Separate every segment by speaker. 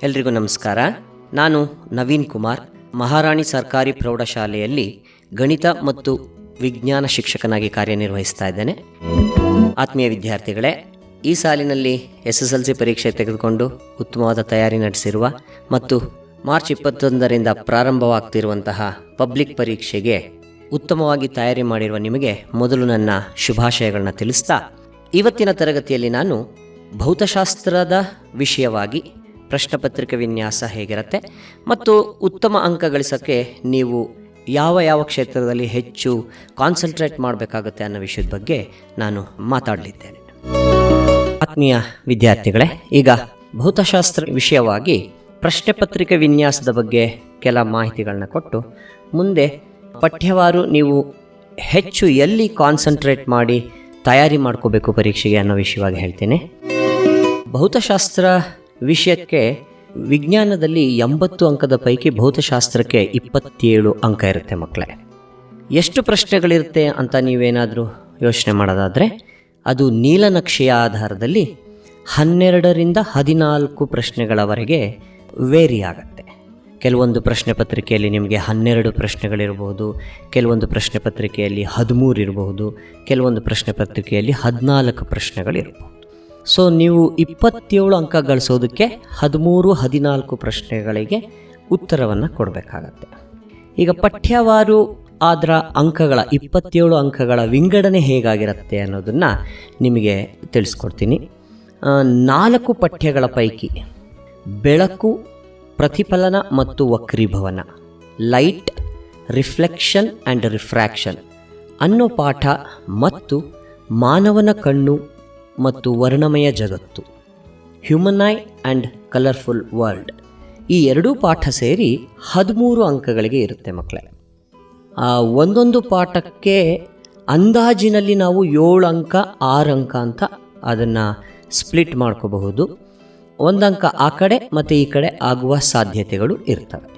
Speaker 1: ಎಲ್ರಿಗೂ ನಮಸ್ಕಾರ. ನಾನು ನವೀನ್ ಕುಮಾರ್, ಮಹಾರಾಣಿ ಸರ್ಕಾರಿ ಪ್ರೌಢಶಾಲೆಯಲ್ಲಿ ಗಣಿತ ಮತ್ತು ವಿಜ್ಞಾನ ಶಿಕ್ಷಕನಾಗಿ ಕಾರ್ಯನಿರ್ವಹಿಸ್ತಾ ಇದ್ದೇನೆ. ಆತ್ಮೀಯ ವಿದ್ಯಾರ್ಥಿಗಳೇ, ಈ ಸಾಲಿನಲ್ಲಿ SSLC ಪರೀಕ್ಷೆ ತೆಗೆದುಕೊಂಡು ಉತ್ತಮವಾದ ತಯಾರಿ ನಡೆಸಿರುವ ಮತ್ತು ಮಾರ್ಚ್ 21ರಿಂದ ಪ್ರಾರಂಭವಾಗ್ತಿರುವಂತಹ ಪಬ್ಲಿಕ್ ಪರೀಕ್ಷೆಗೆ ಉತ್ತಮವಾಗಿ ತಯಾರಿ ಮಾಡಿರುವ ನಿಮಗೆ ಮೊದಲು ನನ್ನ ಶುಭಾಶಯಗಳನ್ನ ತಿಳಿಸ್ತಾ, ಇವತ್ತಿನ ತರಗತಿಯಲ್ಲಿ ನಾನು ಭೌತಶಾಸ್ತ್ರದ ವಿಷಯವಾಗಿ ಪ್ರಶ್ನೆ ಪತ್ರಿಕೆ ವಿನ್ಯಾಸ ಹೇಗಿರುತ್ತೆ ಮತ್ತು ಉತ್ತಮ ಅಂಕ ಗಳಿಸೋಕ್ಕೆ ನೀವು ಯಾವ ಕ್ಷೇತ್ರದಲ್ಲಿ ಹೆಚ್ಚು ಕಾನ್ಸಂಟ್ರೇಟ್ ಮಾಡಬೇಕಾಗುತ್ತೆ ಅನ್ನೋ ವಿಷಯದ ಬಗ್ಗೆ ನಾನು ಮಾತಾಡಲಿದ್ದೇನೆ. ಆತ್ಮೀಯ ವಿದ್ಯಾರ್ಥಿಗಳೇ, ಈಗ ಭೌತಶಾಸ್ತ್ರ ವಿಷಯವಾಗಿ ಪ್ರಶ್ನೆ ಪತ್ರಿಕೆ ವಿನ್ಯಾಸದ ಬಗ್ಗೆ ಕೆಲ ಮಾಹಿತಿಗಳನ್ನ ಕೊಟ್ಟು ಮುಂದೆ ಪಠ್ಯವಾರು ನೀವು ಹೆಚ್ಚು ಎಲ್ಲಿ ಕಾನ್ಸಂಟ್ರೇಟ್ ಮಾಡಿ ತಯಾರಿ ಮಾಡ್ಕೋಬೇಕು ಪರೀಕ್ಷೆಗೆ ಅನ್ನೋ ವಿಷಯವಾಗಿ ಹೇಳ್ತೇನೆ. ಭೌತಶಾಸ್ತ್ರ ವಿಷಯಕ್ಕೆ ವಿಜ್ಞಾನದಲ್ಲಿ 80 ಅಂಕದ ಪೈಕಿ ಭೌತಶಾಸ್ತ್ರಕ್ಕೆ 27 ಅಂಕ ಇರುತ್ತೆ ಮಕ್ಕಳೇ. ಎಷ್ಟು ಪ್ರಶ್ನೆಗಳಿರುತ್ತೆ ಅಂತ ನೀವೇನಾದರೂ ಯೋಚನೆ ಮಾಡೋದಾದರೆ ಅದು ನೀಲನಕ್ಷೆಯ ಆಧಾರದಲ್ಲಿ 12ರಿಂದ 14 ಪ್ರಶ್ನೆಗಳವರೆಗೆ ವೇರಿ ಆಗುತ್ತೆ. ಕೆಲವೊಂದು ಪ್ರಶ್ನೆ ಪತ್ರಿಕೆಯಲ್ಲಿ ನಿಮಗೆ 12 ಪ್ರಶ್ನೆಗಳಿರ್ಬೋದು, ಕೆಲವೊಂದು ಪ್ರಶ್ನೆ ಪತ್ರಿಕೆಯಲ್ಲಿ 13 ಇರಬಹುದು, ಕೆಲವೊಂದು ಪ್ರಶ್ನೆ ಪತ್ರಿಕೆಯಲ್ಲಿ 14 ಪ್ರಶ್ನೆಗಳಿರ್ಬೋದು. ಸೊ ನೀವು 27 ಅಂಕ ಗಳಿಸೋದಕ್ಕೆ 13-14 ಪ್ರಶ್ನೆಗಳಿಗೆ ಉತ್ತರವನ್ನು ಕೊಡಬೇಕಾಗತ್ತೆ. ಈಗ ಪಠ್ಯವಾರು ಅದರ ಅಂಕಗಳ 27 ಅಂಕಗಳ ವಿಂಗಡಣೆ ಹೇಗಾಗಿರುತ್ತೆ ಅನ್ನೋದನ್ನು ನಿಮಗೆ ತಿಳಿಸ್ಕೊಡ್ತೀನಿ. 4 ಪಠ್ಯಗಳ ಪೈಕಿ ಬೆಳಕು, ಪ್ರತಿಫಲನ ಮತ್ತು ವಕ್ರೀಭವನ, ಲೈಟ್, ರಿಫ್ಲೆಕ್ಷನ್ ಆ್ಯಂಡ್ ರಿಫ್ರ್ಯಾಕ್ಷನ್ ಅನ್ನೋ ಪಾಠ ಮತ್ತು ಮಾನವನ ಕಣ್ಣು ಮತ್ತು ವರ್ಣಮಯ ಜಗತ್ತು, human I and colourful world, ಈ 2 ಪಾಠ ಸೇರಿ 13 ಅಂಕಗಳಿಗೆ ಇರುತ್ತೆ ಮಕ್ಕಳೇ. ಒಂದೊಂದು ಪಾಠಕ್ಕೆ ಅಂದಾಜಿನಲ್ಲಿ ನಾವು 7 ಅಂಕ 6 ಅಂಕ ಅಂತ ಅದನ್ನು ಸ್ಪ್ಲಿಟ್ ಮಾಡ್ಕೋಬಹುದು. 1 ಅಂಕ ಆ ಕಡೆ ಮತ್ತು ಈ ಕಡೆ ಆಗುವ ಸಾಧ್ಯತೆಗಳು ಇರ್ತವೆ.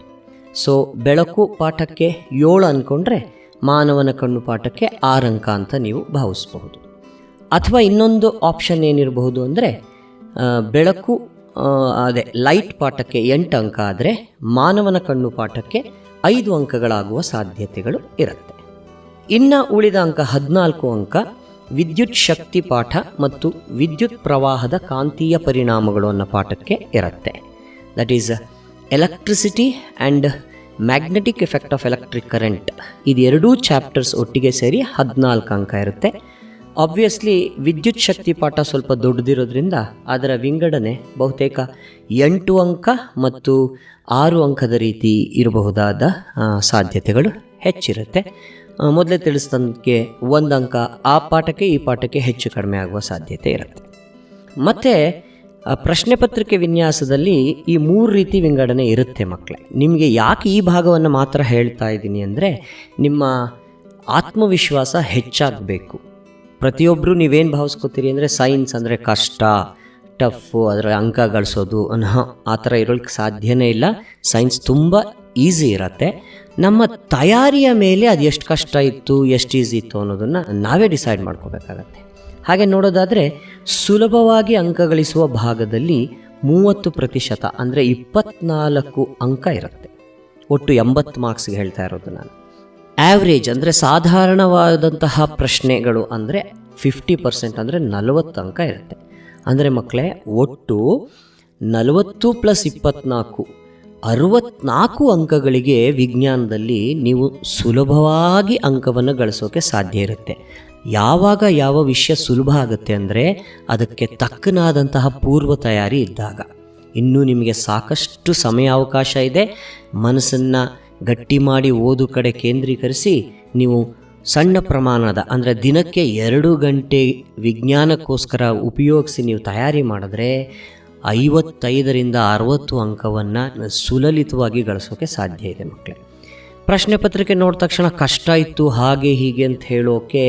Speaker 1: ಸೊ ಬೆಳಕು ಪಾಠಕ್ಕೆ 7 ಅಂದ್ಕೊಂಡ್ರೆ ಮಾನವನ ಕಣ್ಣು ಪಾಠಕ್ಕೆ 6 ಅಂಕ ಅಂತ ನೀವು ಭಾವಿಸಬಹುದು. ಅಥವಾ ಇನ್ನೊಂದು ಆಪ್ಷನ್ ಏನಿರಬಹುದು ಅಂದರೆ ಬೆಳಕು ಲೈಟ್ ಪಾಠಕ್ಕೆ 8 ಅಂಕ ಆದರೆ ಮಾನವನ ಕಣ್ಣು ಪಾಠಕ್ಕೆ 5 ಅಂಕಗಳಾಗುವ ಸಾಧ್ಯತೆಗಳು ಇರುತ್ತೆ. ಇನ್ನು ಉಳಿದ ಅಂಕ 14 ಅಂಕ ವಿದ್ಯುತ್ ಶಕ್ತಿ ಪಾಠ ಮತ್ತು ವಿದ್ಯುತ್ ಪ್ರವಾಹದ ಕಾಂತೀಯ ಪರಿಣಾಮಗಳು ಅನ್ನೋ ಪಾಠಕ್ಕೆ ಇರುತ್ತೆ. That is electricity and magnetic effect of electric current. ಇದು 2 ಚಾಪ್ಟರ್ಸ್ ಒಟ್ಟಿಗೆ ಸೇರಿ 14 ಅಂಕ ಇರುತ್ತೆ. ಆಬ್ವಿಯಸ್ಲಿ ವಿದ್ಯುತ್ ಶಕ್ತಿ ಪಾಠ ಸ್ವಲ್ಪ ದೊಡ್ಡದಿರೋದ್ರಿಂದ ಅದರ ವಿಂಗಡಣೆ ಬಹುತೇಕ 8 ಅಂಕ ಮತ್ತು 6 ಅಂಕದ ರೀತಿ ಇರಬಹುದಾದ ಸಾಧ್ಯತೆಗಳು ಹೆಚ್ಚಿರುತ್ತೆ. ಮೊದಲೇ ತಿಳಿಸಿದಂಗೆ 1 ಅಂಕ ಆ ಪಾಠಕ್ಕೆ ಈ ಪಾಠಕ್ಕೆ ಹೆಚ್ಚು ಕಡಿಮೆ ಆಗುವ ಸಾಧ್ಯತೆ ಇರುತ್ತೆ. ಮತ್ತು ಪ್ರಶ್ನೆ ಪತ್ರಿಕೆ ವಿನ್ಯಾಸದಲ್ಲಿ ಈ 3 ರೀತಿ ವಿಂಗಡಣೆ ಇರುತ್ತೆ ಮಕ್ಕಳೇ. ನಿಮಗೆ ಯಾಕೆ ಈ ಭಾಗವನ್ನು ಮಾತ್ರ ಹೇಳ್ತಾ ಇದ್ದೀನಿ ಅಂದರೆ ನಿಮ್ಮ ಆತ್ಮವಿಶ್ವಾಸ ಹೆಚ್ಚಾಗಬೇಕು. ಪ್ರತಿಯೊಬ್ಬರು ನೀವೇನು ಭಾವಿಸ್ಕೋತೀರಿ ಅಂದರೆ ಸೈನ್ಸ್ ಅಂದರೆ ಕಷ್ಟ, ಟಫು, ಅದರ ಅಂಕ ಗಳಿಸೋದು ಆ ಥರ ಇರೋಕ್ಕೆ ಸಾಧ್ಯನೇ ಇಲ್ಲ. ಸೈನ್ಸ್ ತುಂಬ ಈಸಿ ಇರುತ್ತೆ. ನಮ್ಮ ತಯಾರಿಯ ಮೇಲೆ ಅದು ಎಷ್ಟು ಕಷ್ಟ ಇತ್ತು, ಎಷ್ಟು ಈಸಿ ಇತ್ತು ಅನ್ನೋದನ್ನು ನಾವೇ ಡಿಸೈಡ್ ಮಾಡ್ಕೋಬೇಕಾಗತ್ತೆ. ಹಾಗೆ ನೋಡೋದಾದರೆ ಸುಲಭವಾಗಿ ಅಂಕ ಗಳಿಸುವ ಭಾಗದಲ್ಲಿ 30% ಅಂದರೆ 24 ಅಂಕ ಇರುತ್ತೆ. ಒಟ್ಟು 80 ಮಾರ್ಕ್ಸ್ಗೆ ಹೇಳ್ತಾ ಇರೋದು ನಾನು. ಆ್ಯಾವ್ರೇಜ್ ಅಂದರೆ ಸಾಧಾರಣವಾದಂತಹ ಪ್ರಶ್ನೆಗಳು ಅಂದರೆ 50% ಅಂದರೆ 40 ಅಂಕ ಇರುತ್ತೆ. ಅಂದರೆ ಮಕ್ಕಳೇ ಒಟ್ಟು 40 + 24 64 ಅಂಕಗಳಿಗೆ ವಿಜ್ಞಾನದಲ್ಲಿ ನೀವು ಸುಲಭವಾಗಿ ಅಂಕವನ್ನು ಗಳಿಸೋಕೆ ಸಾಧ್ಯ ಇರುತ್ತೆ. ಯಾವಾಗ ಯಾವ ವಿಷಯ ಸುಲಭ ಆಗುತ್ತೆ ಅಂದರೆ ಅದಕ್ಕೆ ತಕ್ಕನಾದಂತಹ ಪೂರ್ವ ತಯಾರಿ ಇದ್ದಾಗ. ಇನ್ನೂ ನಿಮಗೆ ಸಾಕಷ್ಟು ಸಮಯಾವಕಾಶ ಇದೆ. ಮನಸ್ಸನ್ನು ಗಟ್ಟಿ ಮಾಡಿ ಓದು ಕಡೆ ಕೇಂದ್ರೀಕರಿಸಿ ನೀವು ಸಣ್ಣ ಪ್ರಮಾಣದ ಅಂದರೆ ದಿನಕ್ಕೆ 2 ಗಂಟೆ ವಿಜ್ಞಾನಕ್ಕೋಸ್ಕರ ಉಪಯೋಗಿಸಿ ನೀವು ತಯಾರಿ ಮಾಡಿದ್ರೆ 55ರಿಂದ 60 ಅಂಕವನ್ನು ಸುಲಲಿತವಾಗಿ ಗಳಿಸೋಕೆ ಸಾಧ್ಯ ಇದೆ ಮಕ್ಕಳೇ. ಪ್ರಶ್ನೆ ಪತ್ರಿಕೆ ನೋಡಿದ ತಕ್ಷಣ ಕಷ್ಟ ಇತ್ತು ಹಾಗೆ ಹೀಗೆ ಅಂತ ಹೇಳೋಕೆ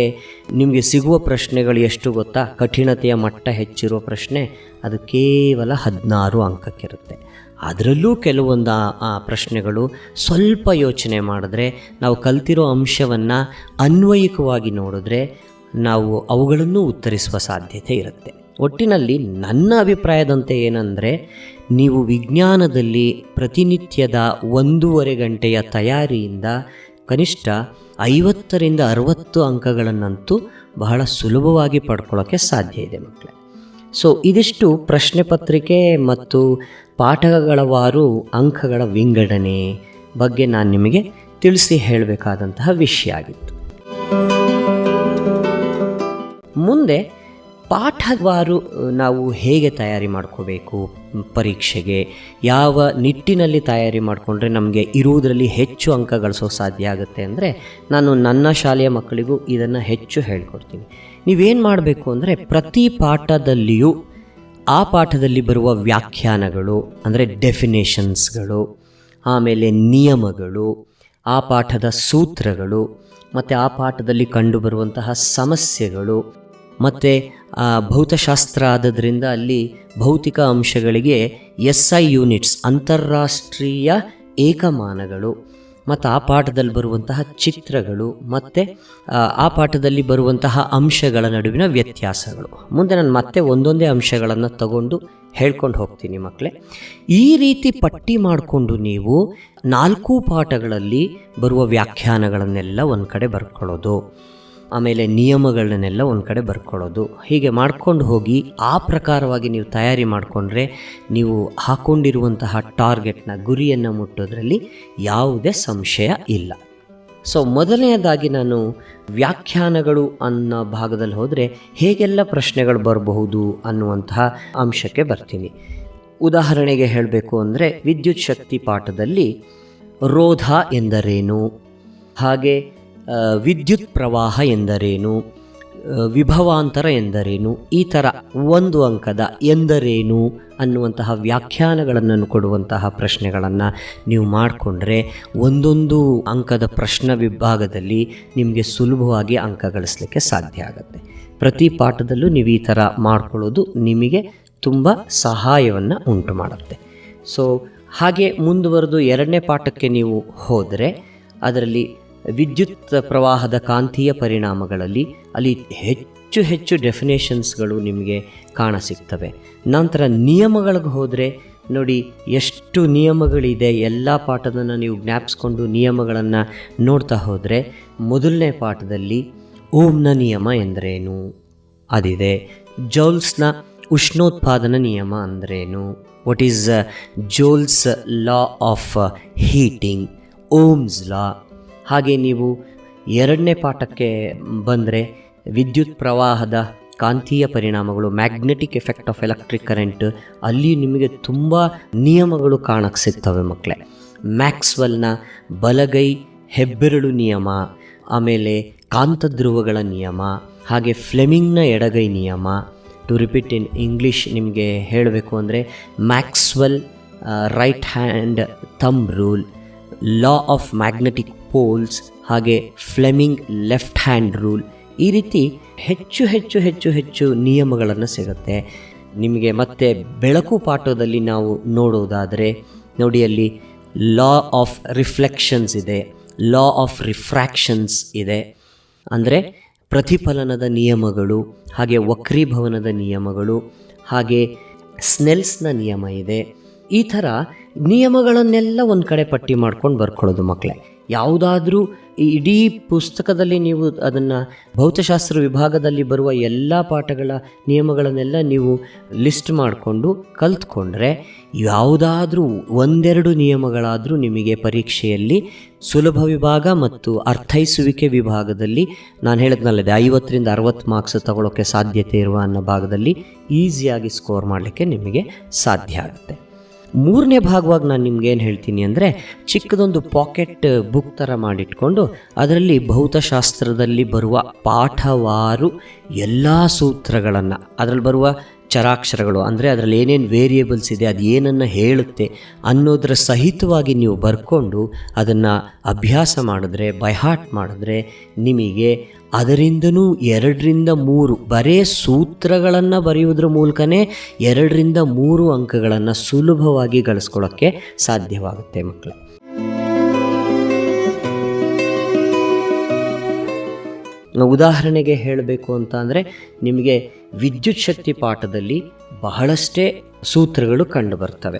Speaker 1: ನಿಮಗೆ ಸಿಗುವ ಪ್ರಶ್ನೆಗಳು ಎಷ್ಟು ಗೊತ್ತಾ? ಕಠಿಣತೆಯ ಮಟ್ಟ ಹೆಚ್ಚಿರೋ ಪ್ರಶ್ನೆ ಅದು ಕೇವಲ 16 ಅಂಕಕ್ಕಿರುತ್ತೆ. ಅದರಲ್ಲೂ ಕೆಲವೊಂದು ಪ್ರಶ್ನೆಗಳು ಸ್ವಲ್ಪ ಯೋಚನೆ ಮಾಡಿದ್ರೆ, ನಾವು ಕಲ್ತಿರೋ ಅಂಶವನ್ನು ಅನ್ವಯಿಕವಾಗಿ ನೋಡಿದ್ರೆ ನಾವು ಅವುಗಳನ್ನು ಉತ್ತರಿಸುವ ಸಾಧ್ಯತೆ ಇರುತ್ತೆ. ಒಟ್ಟಿನಲ್ಲಿ ನನ್ನ ಅಭಿಪ್ರಾಯದಂತೆ ಏನಂದರೆ, ನೀವು ವಿಜ್ಞಾನದಲ್ಲಿ ಪ್ರತಿನಿತ್ಯದ 1.5 ಗಂಟೆಯ ತಯಾರಿಯಿಂದ ಕನಿಷ್ಠ 50ರಿಂದ 60 ಅಂಕಗಳನ್ನಂತೂ ಬಹಳ ಸುಲಭವಾಗಿ ಪಡ್ಕೊಳ್ಳೋಕ್ಕೆ ಸಾಧ್ಯ ಇದೆ ಮಕ್ಕಳೇ. ಸೊ ಇದಿಷ್ಟು ಪ್ರಶ್ನೆ ಪತ್ರಿಕೆ ಮತ್ತು ಪಾಠಗಳವಾರು ಅಂಕಗಳ ವಿಂಗಡಣೆ ಬಗ್ಗೆ ನಾನು ನಿಮಗೆ ತಿಳಿಸಿ ಹೇಳಬೇಕಾದಂತಹ ವಿಷಯ ಆಗಿತ್ತು. ಮುಂದೆ ಪಾಠವಾರು ನಾವು ಹೇಗೆ ತಯಾರಿ ಮಾಡ್ಕೋಬೇಕು, ಪರೀಕ್ಷೆಗೆ ಯಾವ ನಿಟ್ಟಿನಲ್ಲಿ ತಯಾರಿ ಮಾಡಿಕೊಂಡ್ರೆ ನಮಗೆ ಇರುವುದರಲ್ಲಿ ಹೆಚ್ಚು ಅಂಕ ಗಳಿಸೋ ಸಾಧ್ಯ ಆಗುತ್ತೆ ಅಂದರೆ, ನಾನು ನನ್ನ ಶಾಲೆಯ ಮಕ್ಕಳಿಗೂ ಇದನ್ನು ಹೆಚ್ಚು ಹೇಳ್ಕೊಡ್ತೀನಿ. ನೀವೇನು ಮಾಡಬೇಕು ಅಂದರೆ, ಪ್ರತಿ ಪಾಠದಲ್ಲಿಯೂ ಆ ಪಾಠದಲ್ಲಿ ಬರುವ ವ್ಯಾಖ್ಯಾನಗಳು ಅಂದರೆ ಡೆಫಿನೇಷನ್ಸ್ಗಳು, ಆಮೇಲೆ ನಿಯಮಗಳು, ಆ ಪಾಠದ ಸೂತ್ರಗಳು, ಮತ್ತು ಆ ಪಾಠದಲ್ಲಿ ಕಂಡುಬರುವಂತಹ ಸಮಸ್ಯೆಗಳು, ಮತ್ತು ಭೌತಶಾಸ್ತ್ರ ಆದದ್ರಿಂದ ಅಲ್ಲಿ ಭೌತಿಕ ಅಂಶಗಳಿಗೆ SI ಯೂನಿಟ್ಸ್ ಅಂತಾರಾಷ್ಟ್ರೀಯ ಏಕಮಾನಗಳು, ಮತ್ತು ಆ ಪಾಠದಲ್ಲಿ ಬರುವಂತಹ ಚಿತ್ರಗಳು, ಮತ್ತು ಆ ಪಾಠದಲ್ಲಿ ಬರುವಂತಹ ಅಂಶಗಳ ನಡುವಿನ ವ್ಯತ್ಯಾಸಗಳು. ಮುಂದೆ ನಾನು ಮತ್ತೆ ಒಂದೊಂದೇ ಅಂಶಗಳನ್ನು ತಗೊಂಡು ಹೇಳ್ಕೊಂಡು ಹೋಗ್ತೀನಿ ಮಕ್ಕಳೇ. ಈ ರೀತಿ ಪಟ್ಟಿ ಮಾಡಿಕೊಂಡು ನೀವು 4 ಪಾಠಗಳಲ್ಲಿ ಬರುವ ವ್ಯಾಖ್ಯಾನಗಳನ್ನೆಲ್ಲ ಒಂದು ಕಡೆ ಬರ್ಕೊಳ್ಳೋದು, ಆಮೇಲೆ ನಿಯಮಗಳನ್ನೆಲ್ಲ ಒಂದು ಕಡೆ ಬರ್ಕೊಳ್ಳೋದು, ಹೀಗೆ ಮಾಡ್ಕೊಂಡು ಹೋಗಿ ಆ ಪ್ರಕಾರವಾಗಿ ನೀವು ತಯಾರಿ ಮಾಡಿಕೊಂಡ್ರೆ ನೀವು ಹಾಕ್ಕೊಂಡಿರುವಂತಹ ಟಾರ್ಗೆಟ್ನ ಗುರಿಯನ್ನು ಮುಟ್ಟೋದ್ರಲ್ಲಿ ಯಾವುದೇ ಸಂಶಯ ಇಲ್ಲ. ಸೊ ಮೊದಲನೆಯದಾಗಿ ನಾನು ವ್ಯಾಖ್ಯಾನಗಳು ಅನ್ನೋ ಭಾಗದಲ್ಲಿ ಹೋದರೆ ಹೇಗೆಲ್ಲ ಪ್ರಶ್ನೆಗಳು ಬರಬಹುದು ಅನ್ನುವಂತಹ ಅಂಶಕ್ಕೆ ಬರ್ತೀನಿ. ಉದಾಹರಣೆಗೆ ಹೇಳಬೇಕು ಅಂದರೆ, ವಿದ್ಯುತ್ ಶಕ್ತಿ ಪಾಠದಲ್ಲಿ ರೋಧ ಎಂದರೇನು, ಹಾಗೆ ವಿದ್ಯುತ್ ಪ್ರವಾಹ ಎಂದರೇನು, ವಿಭವಾಂತರ ಎಂದರೇನು, ಈ ಥರ 1 ಅಂಕದ ಎಂದರೇನು ಅನ್ನುವಂತಹ ವ್ಯಾಖ್ಯಾನಗಳನ್ನು ಕೊಡುವಂತಹ ಪ್ರಶ್ನೆಗಳನ್ನು ನೀವು ಮಾಡಿಕೊಂಡ್ರೆ ಒಂದೊಂದು ಅಂಕದ ಪ್ರಶ್ನೆ ವಿಭಾಗದಲ್ಲಿ ನಿಮಗೆ ಸುಲಭವಾಗಿ ಅಂಕ ಗಳಿಸಲಿಕ್ಕೆ ಸಾಧ್ಯ ಆಗುತ್ತೆ. ಪ್ರತಿ ಪಾಠದಲ್ಲೂ ನೀವು ಈ ಥರ ಮಾಡ್ಕೊಳ್ಳೋದು ನಿಮಗೆ ತುಂಬ ಸಹಾಯವನ್ನು ಉಂಟು ಮಾಡುತ್ತೆ. ಸೊ ಹಾಗೆ ಮುಂದುವರೆದು 2ನೇ ಪಾಠಕ್ಕೆ ನೀವು ಹೋದರೆ, ಅದರಲ್ಲಿ ವಿದ್ಯುತ್ ಪ್ರವಾಹದ ಕಾಂತೀಯ ಪರಿಣಾಮಗಳಲ್ಲಿ ಅಲ್ಲಿ ಹೆಚ್ಚು ಹೆಚ್ಚು ಡೆಫಿನೇಷನ್ಸ್ಗಳು ನಿಮಗೆ ಕಾಣಸಿಗ್ತವೆ. ನಂತರ ನಿಯಮಗಳಿಗೆ ಹೋದರೆ ನೋಡಿ ಎಷ್ಟು ನಿಯಮಗಳಿದೆ. ಎಲ್ಲ ಪಾಠದನ್ನು ನೀವು ಜ್ಞಾಪಿಸ್ಕೊಂಡು ನಿಯಮಗಳನ್ನು ನೋಡ್ತಾ ಹೋದರೆ, ಮೊದಲನೇ ಪಾಠದಲ್ಲಿ ಓಮ್ನ ನಿಯಮ ಎಂದರೇನು ಅದಿದೆ, ಜೌಲ್ಸ್ನ ಉಷ್ಣೋತ್ಪಾದನಾ ನಿಯಮ ಅಂದ್ರೇನು, what is Joule's law of heating, Ohm's law. ಹಾಗೆ ನೀವು 2ನೇ ಪಾಠಕ್ಕೆ ಬಂದರೆ ವಿದ್ಯುತ್ ಪ್ರವಾಹದ ಕಾಂತೀಯ ಪರಿಣಾಮಗಳು, magnetic effect of electric current, ಅಲ್ಲಿ ನಿಮಗೆ ತುಂಬ ನಿಯಮಗಳು ಕಾಣಕ್ಕೆ ಸಿಗ್ತವೆ ಮಕ್ಕಳೇ. ಮ್ಯಾಕ್ಸ್ವೆಲ್ನ ಬಲಗೈ ಹೆಬ್ಬೆರಳು ನಿಯಮ, ಆಮೇಲೆ ಕಾಂತಧ್ರುವಗಳ ನಿಯಮ, ಹಾಗೆ ಫ್ಲೆಮಿಂಗ್ನ ಎಡಗೈ ನಿಯಮ. ಟು ರಿಪೀಟ್ ಇನ್ ಇಂಗ್ಲೀಷ್ ನಿಮಗೆ ಹೇಳಬೇಕು ಅಂದರೆ, Maxwell right hand thumb rule, law of magnetic poles, ಹಾಗೆ ಫ್ಲೆಮಿಂಗ್ ಲೆಫ್ಟ್ ಹ್ಯಾಂಡ್ ರೂಲ್. ಈ ರೀತಿ ಹೆಚ್ಚು ಹೆಚ್ಚು ಹೆಚ್ಚು ಹೆಚ್ಚು ನಿಯಮಗಳನ್ನು ಸಿಗುತ್ತೆ ನಿಮಗೆ. ಮತ್ತು ಬೆಳಕು ಪಾಠದಲ್ಲಿ ನಾವು ನೋಡೋದಾದರೆ ನೋಡಿ, ಅಲ್ಲಿ ಲಾ ಆಫ್ ರಿಫ್ಲೆಕ್ಷನ್ಸ್ ಇದೆ, ಲಾ ಆಫ್ ರಿಫ್ರ್ಯಾಕ್ಷನ್ಸ್ ಇದೆ, ಅಂದರೆ ಪ್ರತಿಫಲನದ ನಿಯಮಗಳು, ಹಾಗೆ ವಕ್ರೀಭವನದ ನಿಯಮಗಳು, ಹಾಗೆ ಸ್ನೆಲ್ಸ್ನ ನಿಯಮ ಇದೆ. ಈ ಥರ ನಿಯಮಗಳನ್ನೆಲ್ಲ ಒಂದು ಕಡೆ ಪಟ್ಟಿ ಮಾಡ್ಕೊಂಡು ಬರ್ಕೊಳ್ಳೋದು ಮಕ್ಕಳೇ. ಯಾವುದಾದ್ರೂ ಇಡೀ ಪುಸ್ತಕದಲ್ಲಿ ನೀವು ಅದನ್ನು ಭೌತಶಾಸ್ತ್ರ ವಿಭಾಗದಲ್ಲಿ ಬರುವ ಎಲ್ಲ ಪಾಠಗಳ ನಿಯಮಗಳನ್ನೆಲ್ಲ ನೀವು ಲಿಸ್ಟ್ ಮಾಡಿಕೊಂಡು ಕಲ್ತ್ಕೊಂಡ್ರೆ, ಯಾವುದಾದ್ರೂ 1-2 ನಿಯಮಗಳಾದರೂ ನಿಮಗೆ ಪರೀಕ್ಷೆಯಲ್ಲಿ ಸುಲಭ ವಿಭಾಗ ಮತ್ತು ಅರ್ಥೈಸುವಿಕೆ ವಿಭಾಗದಲ್ಲಿ, ನಾನು ಹೇಳಿದ್ನಲ್ಲದೆ 50ರಿಂದ 60 ಮಾರ್ಕ್ಸ್ ತಗೊಳ್ಳೋಕ್ಕೆ ಸಾಧ್ಯತೆ ಇರುವ ಅನ್ನೋ ಭಾಗದಲ್ಲಿ ಈಸಿಯಾಗಿ ಸ್ಕೋರ್ ಮಾಡಲಿಕ್ಕೆ ನಿಮಗೆ ಸಾಧ್ಯ ಆಗುತ್ತೆ. 3ನೇ ಭಾಗವಾಗಿ ನಾನು ನಿಮ್ಗೇನು ಹೇಳ್ತೀನಿ ಅಂದರೆ, ಚಿಕ್ಕದೊಂದು ಪಾಕೆಟ್ ಬುಕ್ ಥರ ಮಾಡಿಟ್ಕೊಂಡು ಅದರಲ್ಲಿ ಭೌತಶಾಸ್ತ್ರದಲ್ಲಿ ಬರುವ ಪಾಠವಾರು ಎಲ್ಲ ಸೂತ್ರಗಳನ್ನು, ಅದರಲ್ಲಿ ಬರುವ ಚರಾಕ್ಷರಗಳು ಅಂದರೆ ಅದರಲ್ಲಿ ಏನೇನು ವೇರಿಯೇಬಲ್ಸ್ ಇದೆ, ಅದು ಏನನ್ನು ಹೇಳುತ್ತೆ ಅನ್ನೋದರ ಸಹಿತವಾಗಿ ನೀವು ಬರ್ಕೊಂಡು ಅದನ್ನು ಅಭ್ಯಾಸ ಮಾಡಿದ್ರೆ, ಬೈಹಾರ್ಟ್ ಮಾಡಿದ್ರೆ, ನಿಮಗೆ ಅದರಿಂದನೂ 2ರಿಂದ 3 ಬರೇ ಸೂತ್ರಗಳನ್ನು ಬರೆಯುವುದರ ಮೂಲಕನೇ 2ರಿಂದ 3 ಅಂಕಗಳನ್ನು ಸುಲಭವಾಗಿ ಗಳಿಸ್ಕೊಳ್ಳೋಕ್ಕೆ ಸಾಧ್ಯವಾಗುತ್ತೆ ಮಕ್ಕಳೇ. ಉದಾಹರಣೆಗೆ ಹೇಳಬೇಕು ಅಂತ ಅಂದರೆ ನಿಮಗೆ ವಿದ್ಯುತ್ ಶಕ್ತಿ ಪಾಠದಲ್ಲಿ ಬಹಳಷ್ಟೇ ಸೂತ್ರಗಳು ಕಂಡು ಬರ್ತವೆ.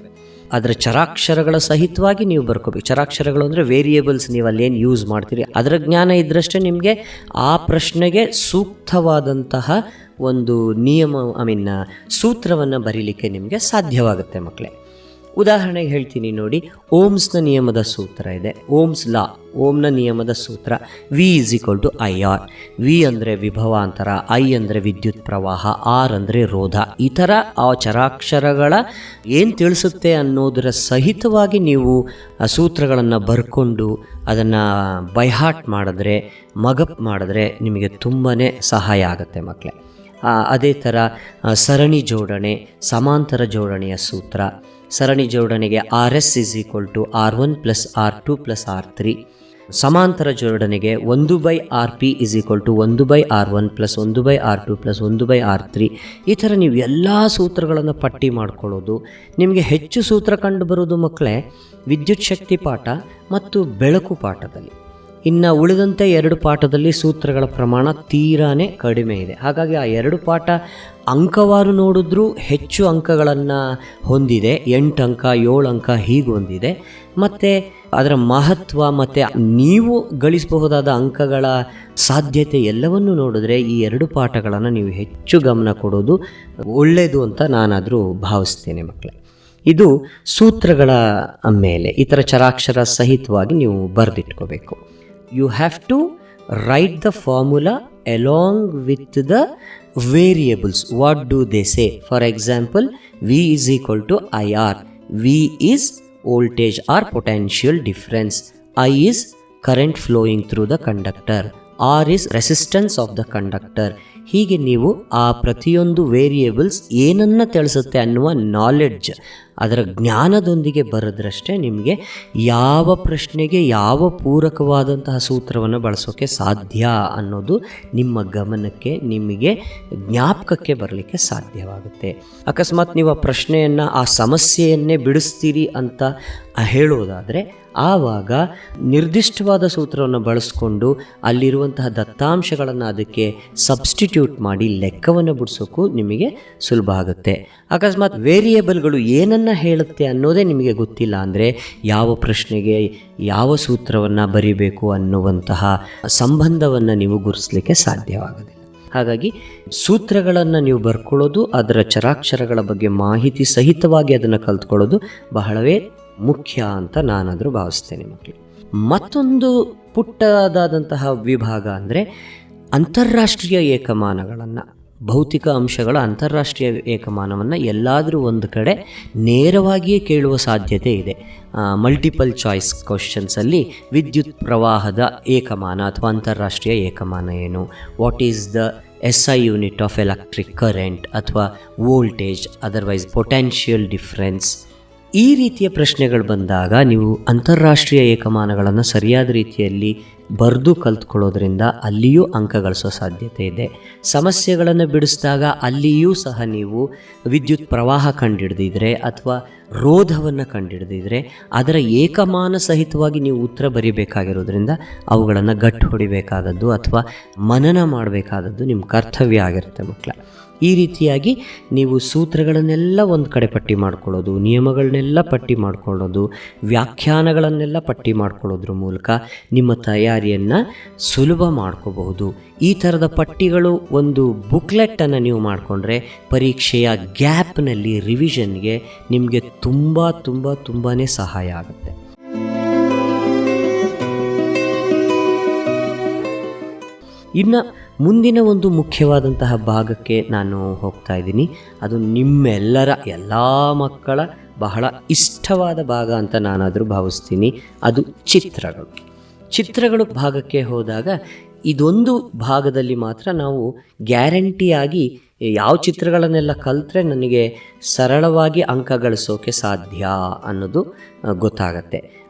Speaker 1: ಅದರ ಚರಾಕ್ಷರಗಳ ಸಹಿತವಾಗಿ ನೀವು ಬರ್ಕೋಬೇಕು. ಚರಾಕ್ಷರಗಳು ಅಂದರೆ ವೇರಿಯೇಬಲ್ಸ್, ನೀವು ಅಲ್ಲೇನು ಯೂಸ್ ಮಾಡ್ತೀರಿ ಅದರ ಜ್ಞಾನ ಇದ್ದರಷ್ಟೇ ನಿಮಗೆ ಆ ಪ್ರಶ್ನೆಗೆ ಸೂಕ್ತವಾದಂತಹ ಒಂದು ಸೂತ್ರವನ್ನು ಬರೀಲಿಕ್ಕೆ ನಿಮಗೆ ಸಾಧ್ಯವಾಗುತ್ತೆ ಮಕ್ಕಳೇ. ಉದಾಹರಣೆಗೆ ಹೇಳ್ತೀನಿ ನೋಡಿ, ಓಮ್ಸ್ನ ನಿಯಮದ ಸೂತ್ರ ಇದೆ, ಓಮ್ಸ್ ಲಾ, ಓಮ್ನ ನಿಯಮದ ಸೂತ್ರ V=IR. ವಿ ಅಂದರೆ ವಿಭವಾಂತರ, ಐ ಅಂದರೆ ವಿದ್ಯುತ್ ಪ್ರವಾಹ, ಆರ್ ಅಂದರೆ ರೋಧ. ಈ ಥರ ಆ ಚರಾಕ್ಷರಗಳ ಏನು ತಿಳಿಸುತ್ತೆ ಅನ್ನೋದರ ಸಹಿತವಾಗಿ ನೀವು ಆ ಸೂತ್ರಗಳನ್ನು ಬರ್ಕೊಂಡು ಅದನ್ನು ಬೈಹಾರ್ಟ್ ಮಾಡಿದ್ರೆ, ಮಗಪ್ ಮಾಡಿದ್ರೆ ನಿಮಗೆ ತುಂಬಾ ಸಹಾಯ ಆಗುತ್ತೆ ಮಕ್ಕಳೇ. ಅದೇ ಥರ ಸರಣಿ ಜೋಡಣೆ, ಸಮಾಂತರ ಜೋಡಣೆಯ ಸೂತ್ರ. ಸರಣಿ ಜೋಡಣೆಗೆ RS=R1 + R2 + R3. ಸಮಾಂತರ ಜೋಡಣೆಗೆ 1/RP = 1/R1 + 1/R2 + 1/R3. ಈ ಥರ ನೀವು ಎಲ್ಲ ಸೂತ್ರಗಳನ್ನು ಪಟ್ಟಿ ಮಾಡ್ಕೊಳ್ಳೋದು. ನಿಮಗೆ ಹೆಚ್ಚು ಸೂತ್ರ ಕಂಡು ಬರೋದು ಮಕ್ಕಳೇ ವಿದ್ಯುತ್ ಶಕ್ತಿ ಪಾಠ ಮತ್ತು ಬೆಳಕು ಪಾಠದಲ್ಲಿ. ಇನ್ನು ಉಳಿದಂತೆ 2 ಪಾಠದಲ್ಲಿ ಸೂತ್ರಗಳ ಪ್ರಮಾಣ ತೀರಾನೇ ಕಡಿಮೆ ಇದೆ. ಹಾಗಾಗಿ ಆ 2 ಪಾಠ ಅಂಕವಾರು ನೋಡಿದ್ರೂ ಹೆಚ್ಚು ಅಂಕಗಳನ್ನು ಹೊಂದಿದೆ, 8 ಅಂಕ 7 ಅಂಕ ಹೀಗೆ ಹೊಂದಿದೆ. ಮತ್ತು ಅದರ ಮಹತ್ವ ಮತ್ತು ನೀವು ಗಳಿಸಬಹುದಾದ ಅಂಕಗಳ ಸಾಧ್ಯತೆ ಎಲ್ಲವನ್ನು ನೋಡಿದ್ರೆ ಈ 2 ಪಾಠಗಳನ್ನು ನೀವು ಹೆಚ್ಚು ಗಮನ ಕೊಡೋದು ಒಳ್ಳೆಯದು ಅಂತ ನಾನಾದರೂ ಭಾವಿಸ್ತೇನೆ ಮಕ್ಕಳೇ. ಇದು ಸೂತ್ರಗಳ ಮೇಲೆ ಈ ಥರ ಚರಾಕ್ಷರ ಸಹಿತವಾಗಿ ನೀವು ಬರೆದಿಟ್ಕೋಬೇಕು. You have to write the formula along with the variables. What do they say? For example, V=IR. V is voltage or potential difference. I is current flowing through the conductor. R is resistance of the conductor. ಹೀಗೆ ನೀವು ಆ ಪ್ರತಿಯೊಂದು variables ಏನನ್ನು ತಿಳಿಸುತ್ತೆ ಅನ್ನುವ knowledge, ಅದರ ಜ್ಞಾನದೊಂದಿಗೆ ಬರೆದ್ರಷ್ಟೇ ನಿಮಗೆ ಯಾವ ಪ್ರಶ್ನೆಗೆ ಯಾವ ಪೂರಕವಾದಂತಹ ಸೂತ್ರವನ್ನು ಬಳಸೋಕ್ಕೆ ಸಾಧ್ಯ ಅನ್ನೋದು ನಿಮ್ಮ ಗಮನಕ್ಕೆ, ನಿಮಗೆ ಜ್ಞಾಪಕಕ್ಕೆ ಬರಲಿಕ್ಕೆ ಸಾಧ್ಯವಾಗುತ್ತೆ. ಅಕಸ್ಮಾತ್ ನೀವು ಆ ಪ್ರಶ್ನೆಯನ್ನು, ಆ ಸಮಸ್ಯೆಯನ್ನೇ ಬಿಡಿಸ್ತೀರಿ ಅಂತ ಹೇಳೋದಾದರೆ ಆವಾಗ ನಿರ್ದಿಷ್ಟವಾದ ಸೂತ್ರವನ್ನು ಬಳಸ್ಕೊಂಡು ಅಲ್ಲಿರುವಂತಹ ದತ್ತಾಂಶಗಳನ್ನು ಅದಕ್ಕೆ ಸಬ್ಸ್ಟಿಟ್ಯೂಟ್ ಮಾಡಿ ಲೆಕ್ಕವನ್ನು ಬಿಡಿಸೋಕ್ಕೂ ನಿಮಗೆ ಸುಲಭ ಆಗುತ್ತೆ. ಅಕಸ್ಮಾತ್ ವೇರಿಯೇಬಲ್ಗಳು ಏನನ್ನು ಹೇಳುತ್ತೆ ಅನ್ನೋದೇ ನಿಮಗೆ ಗೊತ್ತಿಲ್ಲ ಅಂದರೆ ಯಾವ ಪ್ರಶ್ನೆಗೆ ಯಾವ ಸೂತ್ರವನ್ನು ಬರೀಬೇಕು ಅನ್ನುವಂತಹ ಸಂಬಂಧವನ್ನು ನೀವು ಗುರುತಿಸಲಿಕ್ಕೆ ಸಾಧ್ಯವಾಗೋದಿಲ್ಲ. ಹಾಗಾಗಿ ಸೂತ್ರಗಳನ್ನು ನೀವು ಬರ್ಕೊಳ್ಳೋದು, ಅದರ ಚರಾಕ್ಷರಗಳ ಬಗ್ಗೆ ಮಾಹಿತಿ ಸಹಿತವಾಗಿ ಅದನ್ನು ಕಲ್ತ್ಕೊಳ್ಳೋದು ಬಹಳವೇ ಮುಖ್ಯ ಅಂತ ನಾನಾದರೂ ಭಾವಿಸ್ತೇನೆ ಮಕ್ಕಳು. ಮತ್ತೊಂದು ಪುಟ್ಟದಾದಂತಹ ವಿಭಾಗ ಅಂದರೆ ಅಂತಾರಾಷ್ಟ್ರೀಯ ಏಕಮಾನಗಳನ್ನು, ಭೌತಿಕ ಅಂಶಗಳ ಅಂತಾರಾಷ್ಟ್ರೀಯ ಏಕಮಾನವನ್ನು ಎಲ್ಲಾದರೂ ಒಂದು ಕಡೆ ನೇರವಾಗಿಯೇ ಕೇಳುವ ಸಾಧ್ಯತೆ ಇದೆ. ಮಲ್ಟಿಪಲ್ ಚಾಯ್ಸ್ ಕ್ವಶನ್ಸಲ್ಲಿ ವಿದ್ಯುತ್ ಪ್ರವಾಹದ ಏಕಮಾನ ಅಥವಾ ಅಂತಾರಾಷ್ಟ್ರೀಯ ಏಕಮಾನ ಏನು, what is the SI unit of electric current ಅಥವಾ ವೋಲ್ಟೇಜ್, ಅದರ್ವೈಸ್ ಪೊಟೆನ್ಷಿಯಲ್ ಡಿಫ್ರೆನ್ಸ್. ಈ ರೀತಿಯ ಪ್ರಶ್ನೆಗಳು ಬಂದಾಗ ನೀವು ಅಂತಾರಾಷ್ಟ್ರೀಯ ಏಕಮಾನಗಳನ್ನು ಸರಿಯಾದ ರೀತಿಯಲ್ಲಿ ಬರೆದು ಕಲ್ತ್ಕೊಳ್ಳೋದ್ರಿಂದ ಅಲ್ಲಿಯೂ ಅಂಕ ಗಳಿಸೋ ಸಾಧ್ಯತೆ ಇದೆ. ಸಮಸ್ಯೆಗಳನ್ನು ಬಿಡಿಸಿದಾಗ ಅಲ್ಲಿಯೂ ಸಹ ನೀವು ವಿದ್ಯುತ್ ಪ್ರವಾಹ ಕಂಡುಹಿಡಿದಿದ್ರೆ ಅಥವಾ ರೋಧವನ್ನು ಕಂಡುಹಿಡಿದಿದ್ರೆ ಅದರ ಏಕಮಾನ ಸಹಿತವಾಗಿ ನೀವು ಉತ್ತರ ಬರೀಬೇಕಾಗಿರೋದ್ರಿಂದ ಅವುಗಳನ್ನು ಗಟ್ಟು ಹೊಡಿಬೇಕಾದದ್ದು ಅಥವಾ ಮನನ ಮಾಡಬೇಕಾದದ್ದು ನಿಮ್ಮ ಕರ್ತವ್ಯ ಆಗಿರುತ್ತೆ ಮಕ್ಕಳ. ಈ ರೀತಿಯಾಗಿ ನೀವು ಸೂತ್ರಗಳನ್ನೆಲ್ಲ ಒಂದು ಕಡೆ ಪಟ್ಟಿ ಮಾಡ್ಕೊಳ್ಳೋದು, ನಿಯಮಗಳನ್ನೆಲ್ಲ ಪಟ್ಟಿ ಮಾಡ್ಕೊಳ್ಳೋದು, ವ್ಯಾಖ್ಯಾನಗಳನ್ನೆಲ್ಲ ಪಟ್ಟಿ ಮಾಡ್ಕೊಳ್ಳೋದ್ರ ಮೂಲಕ ನಿಮ್ಮ ತಯಾರಿಯನ್ನು ಸುಲಭ ಮಾಡ್ಕೋಬಹುದು. ಈ ಥರದ ಪಟ್ಟಿಗಳು ಒಂದು ಬುಕ್ಲೆಟನ್ನು ನೀವು ಮಾಡಿಕೊಂಡ್ರೆ ಪರೀಕ್ಷೆಯ ಗ್ಯಾಪ್ನಲ್ಲಿ ರಿವಿಷನ್ಗೆ ನಿಮಗೆ ತುಂಬಾ ಸಹಾಯ ಆಗುತ್ತೆ. ಇನ್ನು ಮುಂದಿನ ಒಂದು ಮುಖ್ಯವಾದಂತಹ ಭಾಗಕ್ಕೆ ನಾನು ಹೋಗ್ತಾ ಇದ್ದೀನಿ. ಅದು ನಿಮ್ಮೆಲ್ಲರ ಎಲ್ಲ ಮಕ್ಕಳ ಬಹಳ ಇಷ್ಟವಾದ ಭಾಗ ಅಂತ ನಾನಾದರೂ ಭಾವಿಸ್ತೀನಿ. ಅದು ಚಿತ್ರಗಳು ಭಾಗಕ್ಕೆ ಹೋದಾಗ ಇದೊಂದು ಭಾಗದಲ್ಲಿ ಮಾತ್ರ ನಾವು ಗ್ಯಾರಂಟಿಯಾಗಿ ಯಾವ ಚಿತ್ರಗಳನ್ನೆಲ್ಲ ಕಲಿತ್ರೆ ನನಗೆ ಸರಳವಾಗಿ ಅಂಕ ಗಳಿಸೋಕೆ ಸಾಧ್ಯ ಅನ್ನೋದು ಗೊತ್ತಾಗತ್ತೆ.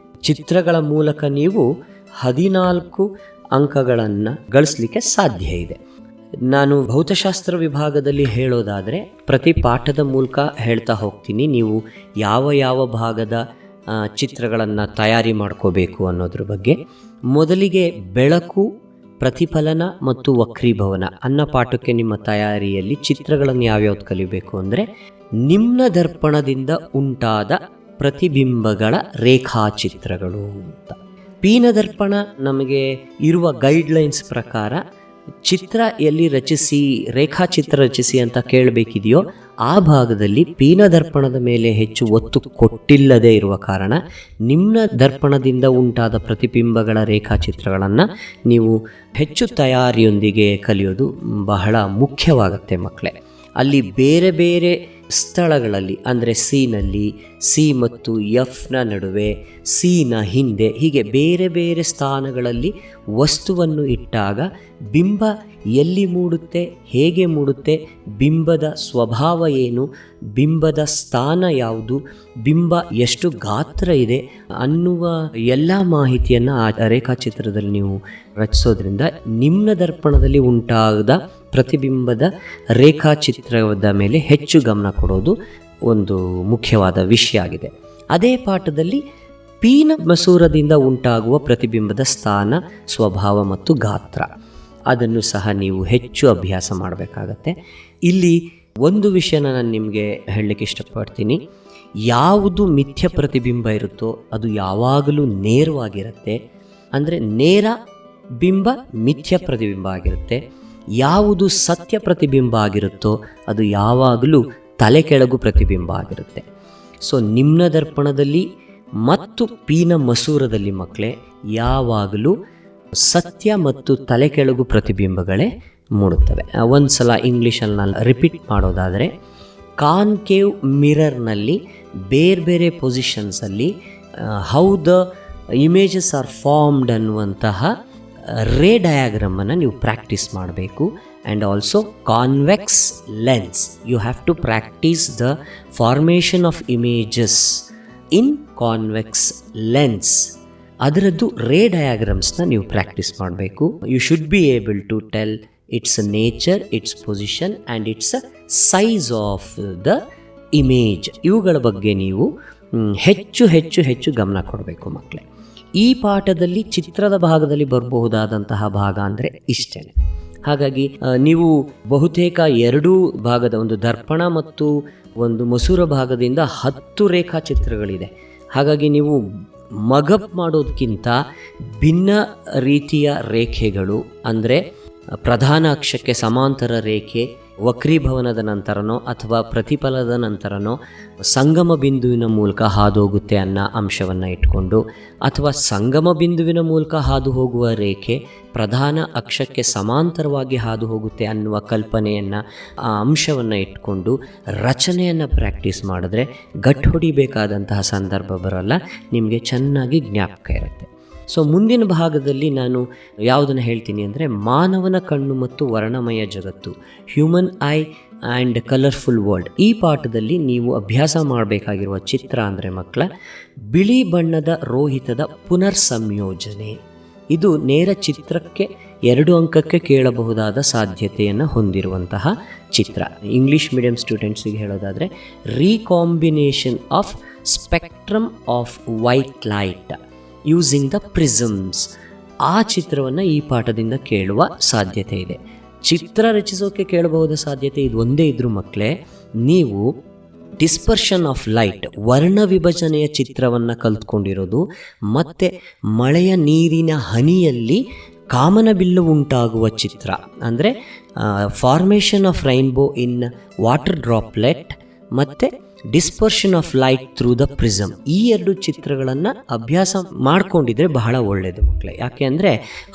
Speaker 1: ಚಿತ್ರಗಳ ಮೂಲಕ ನೀವು 14 ಅಂಕಗಳನ್ನು ಗಳಿಸಲಿಕ್ಕೆ ಸಾಧ್ಯ ಇದೆ. ನಾನು ಭೌತಶಾಸ್ತ್ರ ವಿಭಾಗದಲ್ಲಿ ಹೇಳೋದಾದರೆ ಪ್ರತಿ ಪಾಠದ ಮೂಲಕ ಹೇಳ್ತಾ ಹೋಗ್ತೀನಿ. ನೀವು ಯಾವ ಭಾಗದ ಚಿತ್ರಗಳನ್ನು ತಯಾರಿ ಮಾಡ್ಕೋಬೇಕು ಅನ್ನೋದ್ರ ಬಗ್ಗೆ. ಮೊದಲಿಗೆ ಬೆಳಕು ಪ್ರತಿಫಲನ ಮತ್ತು ವಕ್ರೀಭವನ ಅನ್ನೋ ಪಾಠಕ್ಕೆ ನಿಮ್ಮ ತಯಾರಿಯಲ್ಲಿ ಚಿತ್ರಗಳನ್ನು ಯಾವ್ಯಾವ್ದು ಕಲಿಬೇಕು ಅಂದರೆ, ನಿಮ್ನ ದರ್ಪಣದಿಂದ ಉಂಟಾದ ಪ್ರತಿಬಿಂಬಗಳ ರೇಖಾಚಿತ್ರಗಳು ಅಂತ. ಪೀನ ದರ್ಪಣ ನಮಗೆ ಇರುವ ಗೈಡ್ಲೈನ್ಸ್ ಪ್ರಕಾರ ಚಿತ್ರ ಎಲ್ಲಿ ರಚಿಸಿ, ರೇಖಾಚಿತ್ರ ರಚಿಸಿ ಅಂತ ಕೇಳಬೇಕಿದೆಯೋ ಆ ಭಾಗದಲ್ಲಿ ಪೀನ ದರ್ಪಣದ ಮೇಲೆ ಹೆಚ್ಚು ಒತ್ತು ಕೊಟ್ಟಿಲ್ಲದೆ ಇರುವ ಕಾರಣ ನಿಮ್ನ ದರ್ಪಣದಿಂದ ಉಂಟಾದ ಪ್ರತಿಬಿಂಬಗಳ ರೇಖಾಚಿತ್ರಗಳನ್ನು ನೀವು ಹೆಚ್ಚು ತಯಾರಿಯೊಂದಿಗೆ ಕಲಿಯೋದು ಬಹಳ ಮುಖ್ಯವಾಗುತ್ತೆ ಮಕ್ಕಳೇ. ಅಲ್ಲಿ ಬೇರೆ ಬೇರೆ ಸ್ಥಳಗಳಲ್ಲಿ ಅಂದರೆ ಸಿನಲ್ಲಿ, ಸಿ ಮತ್ತು ಎಫ್ನ ನಡುವೆ, ಸಿನ ಹಿಂದೆ, ಹೀಗೆ ಬೇರೆ ಬೇರೆ ಸ್ಥಾನಗಳಲ್ಲಿ ವಸ್ತುವನ್ನು ಇಟ್ಟಾಗ ಬಿಂಬ ಎಲ್ಲಿ ಮೂಡುತ್ತೆ, ಹೇಗೆ ಮೂಡುತ್ತೆ, ಬಿಂಬದ ಸ್ವಭಾವ ಏನು, ಬಿಂಬದ ಸ್ಥಾನ ಯಾವುದು, ಬಿಂಬ ಎಷ್ಟು ಗಾತ್ರ ಇದೆ ಅನ್ನುವ ಎಲ್ಲ ಮಾಹಿತಿಯನ್ನು ಆ ರೇಖಾಚಿತ್ರದಲ್ಲಿ ನೀವು ರಚಿಸೋದ್ರಿಂದ ನಿಮ್ನ ದರ್ಪಣದಲ್ಲಿ ಉಂಟಾದ ಪ್ರತಿಬಿಂಬದ ರೇಖಾಚಿತ್ರದ ಮೇಲೆ ಹೆಚ್ಚು ಗಮನ ಕೊಡೋದು ಒಂದು ಮುಖ್ಯವಾದ ವಿಷಯ ಆಗಿದೆ. ಅದೇ ಪಾಠದಲ್ಲಿ ಪೀನ ಮಸೂರದಿಂದ ಉಂಟಾಗುವ ಪ್ರತಿಬಿಂಬದ ಸ್ಥಾನ, ಸ್ವಭಾವ ಮತ್ತು ಗಾತ್ರ ಅದನ್ನು ಸಹ ನೀವು ಹೆಚ್ಚು ಅಭ್ಯಾಸ ಮಾಡಬೇಕಾಗತ್ತೆ. ಇಲ್ಲಿ ಒಂದು ವಿಷಯನ ನಾನು ನಿಮಗೆ ಹೇಳಲಿಕ್ಕೆ ಇಷ್ಟಪಡ್ತೀನಿ. ಯಾವುದು ಮಿಥ್ಯ ಪ್ರತಿಬಿಂಬ ಇರುತ್ತೋ ಅದು ಯಾವಾಗಲೂ ನೇರವಾಗಿರುತ್ತೆ, ಅಂದರೆ ನೇರ ಬಿಂಬ ಮಿಥ್ಯ ಪ್ರತಿಬಿಂಬ ಆಗಿರುತ್ತೆ. ಯಾವುದು ಸತ್ಯ ಪ್ರತಿಬಿಂಬ ಆಗಿರುತ್ತೋ ಅದು ಯಾವಾಗಲೂ ತಲೆ ಕೆಳಗು ಪ್ರತಿಬಿಂಬ ಆಗಿರುತ್ತೆ. ಸೊ ನಿಮ್ನ ದರ್ಪಣದಲ್ಲಿ ಮತ್ತು ಪೀನ ಮಸೂರದಲ್ಲಿ ಮಕ್ಕಳೇ ಯಾವಾಗಲೂ ಸತ್ಯ ಮತ್ತು ತಲೆ ಕೆಳಗು ಪ್ರತಿಬಿಂಬಗಳೇ ಮೂಡುತ್ತವೆ. ಒಂದು ಸಲ ಇಂಗ್ಲೀಷಲ್ಲಿ ನಾನು ರಿಪೀಟ್ ಮಾಡೋದಾದರೆ, ಕಾನ್ಕೇವ್ ಮಿರರ್ನಲ್ಲಿ ಬೇರೆ ಬೇರೆ ಪೊಸಿಷನ್ಸಲ್ಲಿ how the images are formed ಅನ್ನುವಂತಹ ರೇ ಡಯಾಗ್ರಾಮನ್ನು ನೀವು ಪ್ರಾಕ್ಟೀಸ್ ಮಾಡಬೇಕು. And also convex lens, you have to practice the formation of images in convex lens. ಅದರದ್ದು ರೇ ಡಯಾಗ್ರಾಮ್ಸ್ನ ನೀವು ಪ್ರಾಕ್ಟೀಸ್ ಮಾಡಬೇಕು. You should be able to tell its nature, its position and its size of the image. ಇವುಗಳ ಬಗ್ಗೆ ನೀವು ಹೆಚ್ಚು ಹೆಚ್ಚು ಹೆಚ್ಚು ಗಮನ ಕೊಡಬೇಕು ಮಕ್ಕಳೇ. ಈ ಪಾಠದಲ್ಲಿ ಚಿತ್ರದ ಭಾಗದಲ್ಲಿ ಬರಬಹುದಾದಂತಹ ಭಾಗ ಅಂದರೆ ಇಷ್ಟೇ. ಹಾಗಾಗಿ ನೀವು ಬಹುತೇಕ ಎರಡೂ ಭಾಗದ, ಒಂದು ದರ್ಪಣ ಮತ್ತು ಒಂದು ಮಸೂರ ಭಾಗದಿಂದ 10 ರೇಖಾಚಿತ್ರಗಳಿದೆ. ಹಾಗಾಗಿ ನೀವು ಮಗಪ್ ಮಾಡೋದಕ್ಕಿಂತ ಭಿನ್ನ ರೀತಿಯ ರೇಖೆಗಳು, ಅಂದರೆ ಪ್ರಧಾನ ಅಕ್ಷಕ್ಕೆ ಸಮಾಂತರ ರೇಖೆ ವಕ್ರೀಭವನದ ನಂತರನೋ ಅಥವಾ ಪ್ರತಿಫಲದ ನಂತರನೋ ಸಂಗಮ ಬಿಂದುವಿನ ಮೂಲಕ ಹಾದು ಹೋಗುತ್ತೆ ಅನ್ನೋ ಅಂಶವನ್ನು ಇಟ್ಕೊಂಡು, ಅಥವಾ ಸಂಗಮ ಬಿಂದುವಿನ ಮೂಲಕ ಹಾದು ಹೋಗುವ ರೇಖೆ ಪ್ರಧಾನ ಅಕ್ಷಕ್ಕೆ ಸಮಾಂತರವಾಗಿ ಹಾದು ಹೋಗುತ್ತೆ ಅನ್ನುವ ಕಲ್ಪನೆಯನ್ನು, ಆ ಅಂಶವನ್ನು ಇಟ್ಕೊಂಡು ರಚನೆಯನ್ನು ಪ್ರಾಕ್ಟೀಸ್ ಮಾಡಿದ್ರೆ ಗಟ್ಟು ಹೊಡಿಬೇಕಾದಂತಹ ಸಂದರ್ಭ ಬರೋಲ್ಲ, ನಿಮಗೆ ಚೆನ್ನಾಗಿ ಜ್ಞಾಪಕ ಇರುತ್ತೆ. ಸೊ ಮುಂದಿನ ಭಾಗದಲ್ಲಿ ನಾನು ಯಾವುದನ್ನು ಹೇಳ್ತೀನಿ ಅಂದರೆ, ಮಾನವನ ಕಣ್ಣು ಮತ್ತು ವರ್ಣಮಯ ಜಗತ್ತು, human I and colourful world. ಈ ಪಾಠದಲ್ಲಿ ನೀವು ಅಭ್ಯಾಸ ಮಾಡಬೇಕಾಗಿರುವ ಚಿತ್ರ ಅಂದರೆ ಮಕ್ಕಳ, ಬಿಳಿ ಬಣ್ಣದ ರೋಹಿತದ ಪುನರ್ ಸಂಯೋಜನೆ. ಇದು ನೇರ ಚಿತ್ರಕ್ಕೆ 2 ಅಂಕಕ್ಕೆ ಕೇಳಬಹುದಾದ ಸಾಧ್ಯತೆಯನ್ನು ಹೊಂದಿರುವಂತಹ ಚಿತ್ರ. ಇಂಗ್ಲೀಷ್ ಮೀಡಿಯಂ ಸ್ಟೂಡೆಂಟ್ಸಿಗೆ ಹೇಳೋದಾದರೆ, recombination of spectrum of white light using the prisms. ಆ ಚಿತ್ರವನ್ನು ಈ ಪಾಠದಿಂದ ಕೇಳುವ ಸಾಧ್ಯತೆ ಇದೆ. ಚಿತ್ರ ರಚಿಸೋಕೆ ಕೇಳಬಹುದ ಸಾಧ್ಯತೆ ಇದು ಒಂದೇ ಇದ್ರೂ ಮಕ್ಕಳೇ, ನೀವು ಡಿಸ್ಪರ್ಷನ್ ಆಫ್ ಲೈಟ್, ವರ್ಣ ವಿಭಜನೆಯ ಚಿತ್ರವನ್ನು ಕಲ್ತ್ಕೊಂಡಿರೋದು, ಮತ್ತು ಮಳೆಯ ನೀರಿನ ಹನಿಯಲ್ಲಿ ಕಾಮನಬಿಲ್ಲು ಉಂಟಾಗುವ ಚಿತ್ರ, ಅಂದರೆ formation of rainbow in water droplet ಮತ್ತು dispersion of light through the prism. ಈ 2 ಚಿತ್ರಗಳನ್ನು ಅಭ್ಯಾಸ ಮಾಡಿಕೊಂಡಿದ್ರೆ ಬಹಳ ಒಳ್ಳೆಯದು ಮಕ್ಕಳೇ. ಯಾಕೆ ಅಂದರೆ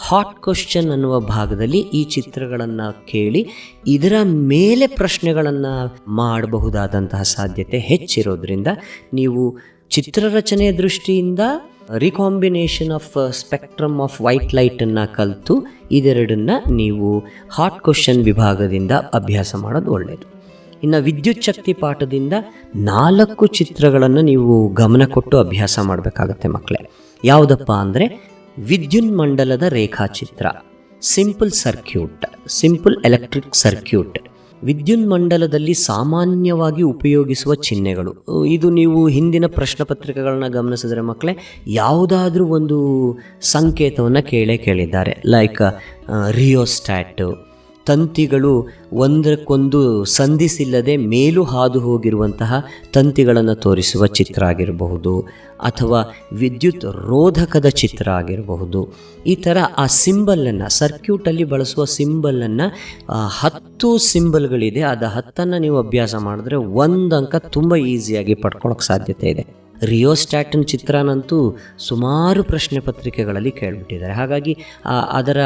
Speaker 1: ಹಾಟ್ ಕ್ವಶನ್ ಅನ್ನುವ ಭಾಗದಲ್ಲಿ ಈ ಚಿತ್ರಗಳನ್ನು ಕೇಳಿ ಇದರ ಮೇಲೆ ಪ್ರಶ್ನೆಗಳನ್ನು ಮಾಡಬಹುದಾದಂತಹ ಸಾಧ್ಯತೆ ಹೆಚ್ಚಿರೋದ್ರಿಂದ ನೀವು ಚಿತ್ರರಚನೆಯ ದೃಷ್ಟಿಯಿಂದ recombination of spectrum of white ಲೈಟನ್ನು ಕಲಿತು ಇದೆರಡನ್ನು ನೀವು ಹಾಟ್ ಕ್ವಶನ್ ವಿಭಾಗದಿಂದ ಅಭ್ಯಾಸ ಮಾಡೋದು ಒಳ್ಳೆಯದು. ಇನ್ನು ವಿದ್ಯುತ್ ಶಕ್ತಿ ಪಾಠದಿಂದ 4 ಚಿತ್ರಗಳನ್ನು ನೀವು ಗಮನ ಕೊಟ್ಟು ಅಭ್ಯಾಸ ಮಾಡಬೇಕಾಗತ್ತೆ ಮಕ್ಕಳೇ. ಯಾವುದಪ್ಪ ಅಂದರೆ, ವಿದ್ಯುನ್ಮಂಡಲದ ರೇಖಾಚಿತ್ರ, simple circuit, simple electric circuit, ವಿದ್ಯುನ್ಮಂಡಲದಲ್ಲಿ ಸಾಮಾನ್ಯವಾಗಿ ಉಪಯೋಗಿಸುವ ಚಿಹ್ನೆಗಳು. ಇದು ನೀವು ಹಿಂದಿನ ಪ್ರಶ್ನೆ ಪತ್ರಿಕೆಗಳನ್ನ ಗಮನಿಸಿದರೆ ಮಕ್ಕಳೇ, ಯಾವುದಾದ್ರೂ ಒಂದು ಸಂಕೇತವನ್ನು ಕೇಳಿದ್ದಾರೆ. ಲೈಕ್ ರಿಯೋಸ್ಟ್ಯಾಟ್, ತಂತಿಗಳು ಒಂದಕ್ಕೊಂದು ಸಂಧಿಸಿಲ್ಲದೆ ಮೇಲೂ ಹಾದು ಹೋಗಿರುವಂತಹ ತಂತಿಗಳನ್ನು ತೋರಿಸುವ ಚಿತ್ರ ಆಗಿರಬಹುದು, ಅಥವಾ ವಿದ್ಯುತ್ ರೋಧಕದ ಚಿತ್ರ ಆಗಿರಬಹುದು. ಈ ಥರ ಆ ಸಿಂಬಲನ್ನು, ಸರ್ಕ್ಯೂಟಲ್ಲಿ ಬಳಸುವ ಸಿಂಬಲನ್ನು 10 ಸಿಂಬಲ್ಗಳಿದೆ. ಅದು 10 ನೀವು ಅಭ್ಯಾಸ ಮಾಡಿದ್ರೆ 1 ಅಂಕ ತುಂಬ ಈಸಿಯಾಗಿ ಪಡ್ಕೊಳ್ಳೋಕ್ಕೆ ಸಾಧ್ಯತೆ ಇದೆ. ರಿಯೋಸ್ಟ್ಯಾಟಿನ ಚಿತ್ರನಂತೂ ಸುಮಾರು ಪ್ರಶ್ನೆ ಪತ್ರಿಕೆಗಳಲ್ಲಿ ಕೇಳಿಬಿಟ್ಟಿದ್ದಾರೆ. ಹಾಗಾಗಿ ಅದರ